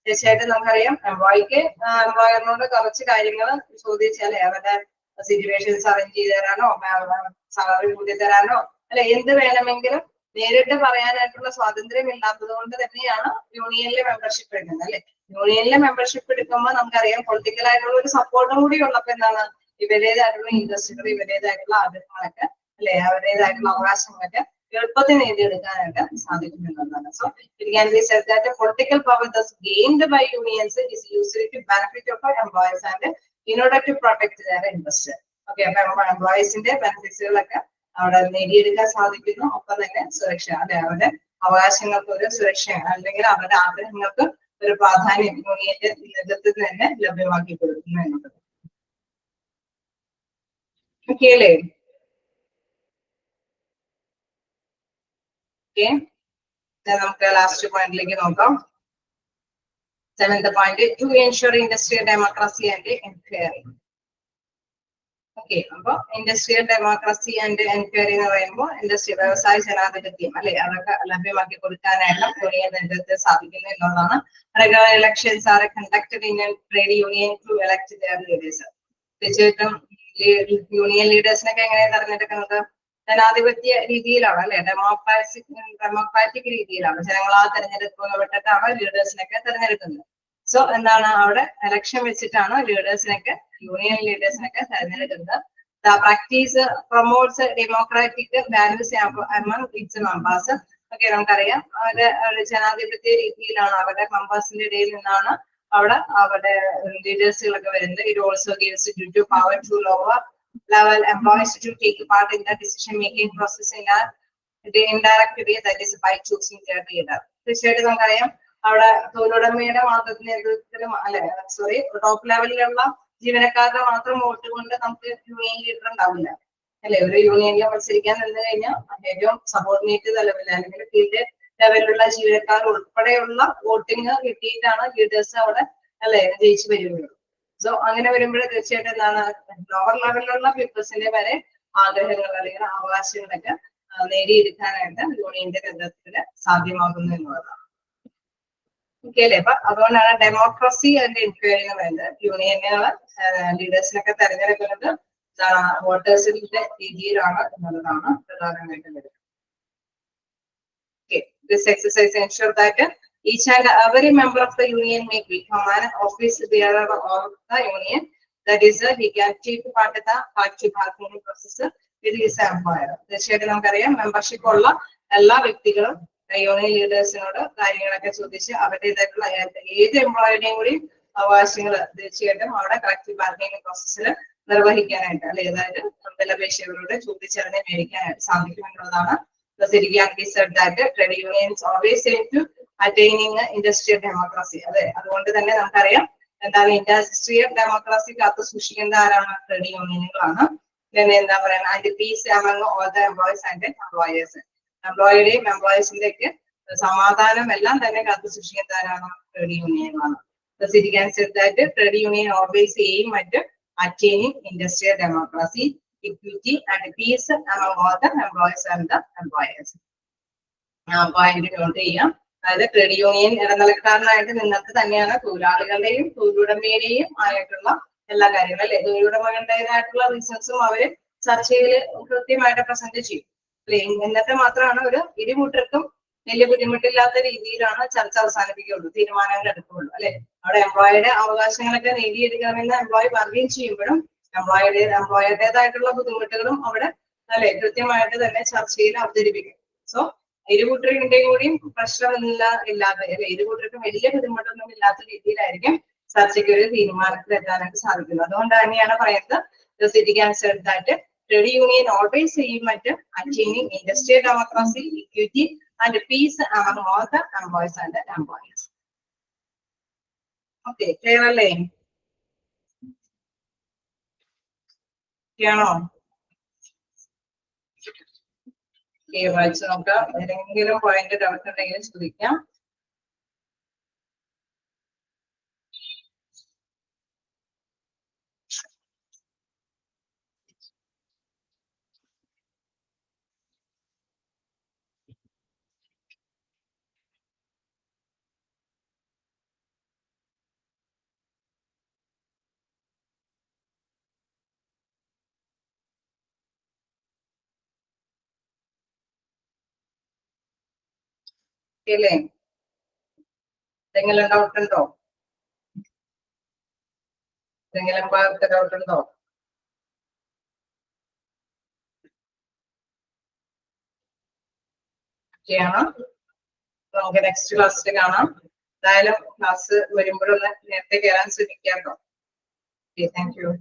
തീർച്ചയായിട്ടും നമുക്കറിയാം എംപ്ലോയിക്ക് എംപ്ലോയറിനോട് കുറച്ച് കാര്യങ്ങൾ ചോദിച്ചാലേ അവരുടെ സിറ്റുവേഷൻസ് അറേഞ്ച് ചെയ്ത് തരാനോ സാലറി കൂടി തരാനോ അല്ലെ എന്ത് വേണമെങ്കിലും നേരിട്ട് പറയാനായിട്ടുള്ള സ്വാതന്ത്ര്യം ഇല്ലാത്തത് കൊണ്ട് തന്നെയാണ് യൂണിയനിലെ മെമ്പർഷിപ്പ് എടുക്കുന്നത് അല്ലെ. യൂണിയനിലെ മെമ്പർഷിപ്പ് എടുക്കുമ്പോൾ നമുക്കറിയാം പൊളിറ്റിക്കൽ ആയിട്ടുള്ള ഒരു സപ്പോർട്ടും കൂടി ഉള്ളപ്പോ എന്താണ് ഇവരുടേതായിട്ടുള്ള ഇൻട്രസ്റ്റുകൾ ഇവരുടേതായിട്ടുള്ള ആഗ്രഹങ്ങളൊക്കെ അല്ലെ അവരുടേതായിട്ടുള്ള അവകാശങ്ങളൊക്കെ എളുപ്പത്തിൽ നേടിയെടുക്കാനായിട്ട് സാധിക്കുമെന്നുള്ളതാണ്. So it can be said that political power thus gained by unions is used to benefit of employees and in order to protect their interest. Okay, അപ്പൊ എംപ്ലോയീസിന്റെ ബെനിഫിറ്റ്സുകളൊക്കെ അവിടെ നേടിയെടുക്കാൻ സാധിക്കുന്നു. ഒപ്പം തന്നെ സുരക്ഷ അല്ലെ അവരുടെ അവകാശങ്ങൾക്ക് ഒരു സുരക്ഷ അല്ലെങ്കിൽ അവരുടെ ആഗ്രഹങ്ങൾക്ക് ഒരു പ്രാധാന്യം യൂണിയന്റെ നേതൃത്വത്തിൽ തന്നെ ലഭ്യമാക്കി കൊടുക്കുന്നു എന്നുള്ളത്. ഓക്കെ അല്ലേ? ഓക്കെ, നമുക്ക് ലാസ്റ്റ് പോയിന്റിലേക്ക് നോക്കാം. 7th point, to ensure industrial democracy and enquiry. Okay, അപ്പൊ ഇൻഡസ്ട്രിയൽ ഡെമോക്രസി ആൻഡ് എൻക്വയറി എന്ന് പറയുമ്പോൾ ഇൻഡസ്ട്രി വ്യവസായ ജനാധിപത്യം അല്ലെ അതൊക്കെ ലഭ്യമാക്കി കൊടുക്കാനായിട്ട് യൂണിയൻ നേതൃത്വത്തെ സാധിക്കുന്നു എന്നുള്ളതാണ്. Regular elections are conducted in trade union to elect their leaders. തീർച്ചയായിട്ടും യൂണിയൻ ലീഡേഴ്സിനൊക്കെ എങ്ങനെ തെരഞ്ഞെടുക്കുന്നത്? ജനാധിപത്യ രീതിയിലാണ് അല്ലെ, ഡെമോക്രാറ്റിക് രീതിയിലാണ്. ജനങ്ങളാൽ തെരഞ്ഞെടുക്കപ്പെട്ടിട്ടാണ് ലീഡേഴ്സിനൊക്കെ തെരഞ്ഞെടുക്കുന്നത്. സോ എന്താണ് അവിടെ എലക്ഷൻ വെച്ചിട്ടാണ് ലീഡേഴ്സിനൊക്കെ യൂണിയൻ ലീഡേഴ്സിനൊക്കെ തെരഞ്ഞെടുക്കുന്നത്. The practice promotes democratic values among it's members. Okay, നമുക്കറിയാം അവരുടെ ജനാധിപത്യ രീതിയിലാണ് അവരുടെ മെമ്പേഴ്സിന്റെ ഇടയിൽ നിന്നാണ് അവിടെ അവരുടെ ലീഡേഴ്സുകളൊക്കെ വരുന്നത്. It also gives due to power to lower level employees to take part in the decision making process in a indirect way, that is by choosing their leader. തീർച്ചയായിട്ടും നമുക്കറിയാം അവിടെ തൊഴിലുടമയുടെ മാത്രത്തിന് നേതൃത്വത്തിലും അല്ലെ സോറി ടോപ്പ് ലെവലിലുള്ള ജീവനക്കാരുടെ മാത്രം വോട്ട് കൊണ്ട് നമുക്ക് union leader ഉണ്ടാവില്ല അല്ലെ. ഒരു യൂണിയനിൽ മത്സരിക്കാൻ നിന്ന് കഴിഞ്ഞാൽ ഏറ്റവും സബോർഡിനേറ്റ് തലവിൽ അല്ലെങ്കിൽ ഫീൽഡ് ലെവലിലുള്ള ജീവനക്കാർ ഉൾപ്പെടെയുള്ള വോട്ടിങ് കിട്ടിയിട്ടാണ് ലീഡേഴ്സ് അവിടെ അല്ലെ ജയിച്ചു വരികയുള്ളൂ. സോ അങ്ങനെ വരുമ്പോൾ തീർച്ചയായിട്ടും എന്താണ് ലോവർ ലെവലിലുള്ള പീപ്പിൾസിന്റെ വരെ ആഗ്രഹങ്ങൾ അല്ലെങ്കിൽ അവകാശങ്ങളൊക്കെ നേടിയെടുക്കാനായിട്ട് യൂണിയന്റെ നേതൃത്വത്തിൽ സാധ്യമാകുന്നു എന്നുള്ളതാണ്. ഓക്കെ അല്ലെ. അപ്പൊ അതുകൊണ്ടാണ് ഡെമോക്രസി അതിന്റെ എൻക്വയറി എന്ന് പറയുന്നത്. യൂണിയനുകള് ലീഡേഴ്സിനൊക്കെ തെരഞ്ഞെടുക്കുന്നത് വോട്ടേഴ്സിന്റെ രീതിയിലാണ് എന്നുള്ളതാണ് പ്രധാനമായിട്ടും വരുന്നത്. Okay, this exercise ensures that each and every member of the union may become an office bearer of the union. That is, he can take part in the collective bargaining process with his employer. തീർച്ചയായിട്ടും നമുക്കറിയാം membership ഉള്ള എല്ലാ വ്യക്തികളും union ലീഡേഴ്സിനോട് കാര്യങ്ങളൊക്കെ ചോദിച്ച് അവരുടേതായിട്ടുള്ള ഏത് എംപ്ലോയിയുടെയും കൂടി അവകാശങ്ങൾ തീർച്ചയായിട്ടും അവിടെ കളക്റ്റീവ് ബാർഗൈനിങ് പ്രോസസ്സിൽ നിർവഹിക്കാനായിട്ട് അല്ലെ അതായത് വിലപേശകരോട് ചോദിച്ചറിഞ്ഞ് മേടിക്കാനായിട്ട് സാധിക്കുമെന്നുള്ളതാണ്. The city can said that trade unions always aim to attaining industrial democracy. അതെ അതുകൊണ്ട് തന്നെ നമുക്കറിയാം എന്താണ് ഇൻഡസ്ട്രിയൽ ഡെമോക്രസി കാത്തു സൂക്ഷിക്കുന്ന ആരാണ്? ട്രേഡ് യൂണിയനുകളാണ്. പിന്നെ എന്താ പറയുക and piece among all the employees and employers. എംപ്ലോയിയുടെയും എംപ്ലോയീസിന്റെ ഒക്കെ സമാധാനം എല്ലാം തന്നെ കാത്തു സൂക്ഷിക്കുന്ന ആരാണ്? Trade യൂണിയനുകളാണ്. The city can said that trade union always aim at attaining industrial democracy, equity and peace among all the employees and the employers. Point note ചെയ്യാം. അതായത് trade union ഇടനിലക്കാരനായിട്ട് നിന്നിട്ട് തന്നെയാണ് തൊഴിലാളികളുടെയും തൊഴിലുടമയുടെയും ആയിട്ടുള്ള എല്ലാ കാര്യങ്ങളും അല്ലെ തൊഴിലുടമകളുടേതായിട്ടുള്ള റീസൺസും അവര് ചർച്ചയിൽ കൃത്യമായിട്ട് പ്രസന്റ് ചെയ്യും അല്ലെ. എന്നിട്ട് മാത്രമാണ് ഒരു ഇരുകൂട്ടർക്കും വലിയ ബുദ്ധിമുട്ടില്ലാത്ത രീതിയിലാണ് ചർച്ച അവസാനിപ്പിക്കുകയുള്ളൂ, തീരുമാനങ്ങൾ എടുക്കുകയുള്ളൂ അല്ലെ. അവിടെ എംപ്ലോയിയുടെ അവകാശങ്ങളൊക്കെ നേടിയെടുക്കണമെന്ന് എംപ്ലോയി ബാർഗെയിൻ ചെയ്യുമ്പോഴും എംപ്ലോയറുടേതായിട്ടുള്ള ബുദ്ധിമുട്ടുകളും അവിടെ അല്ലെ കൃത്യമായിട്ട് തന്നെ ചർച്ചയിൽ അവതരിപ്പിക്കും. സോ ഇരുകൂട്ടരുടെയും കൂടിയും പ്രശ്നമില്ലാതെ അല്ലെ ഇരുകൂട്ടർക്കും വലിയ ബുദ്ധിമുട്ടൊന്നും ഇല്ലാത്ത രീതിയിലായിരിക്കും ചർച്ചയ്ക്ക് ഒരു തീരുമാനത്തിൽ എത്താനായിട്ട് സാധിക്കുന്നത്. അതുകൊണ്ട് തന്നെയാണ് പറയുന്നത് the city can said that trade union always aim at attaining industrial democracy, equity and peace among all the employees and the employees. Okay, clear അല്ലേ? ാണോ? വായിച്ചു നോക്കാം. ഏതെങ്കിലും പോയിന്റ് ഡൗട്ട് ഉണ്ടെങ്കിൽ ചോദിക്കാം. അല്ലേ? എന്തെങ്കിലും ഡൗട്ട് ഉണ്ടോ? എന്തെങ്കിലും ഭാഗത്ത് ഡൗട്ട് ഉണ്ടോ? ചെയ്യണം. നമുക്ക് നെക്സ്റ്റ് ക്ലാസ്സിൽ കാണാം. എന്തായാലും ക്ലാസ് വരുമ്പോഴൊന്ന് നേരത്തെ കയറാൻ ശ്രമിക്കാം കേട്ടോ. Thank you.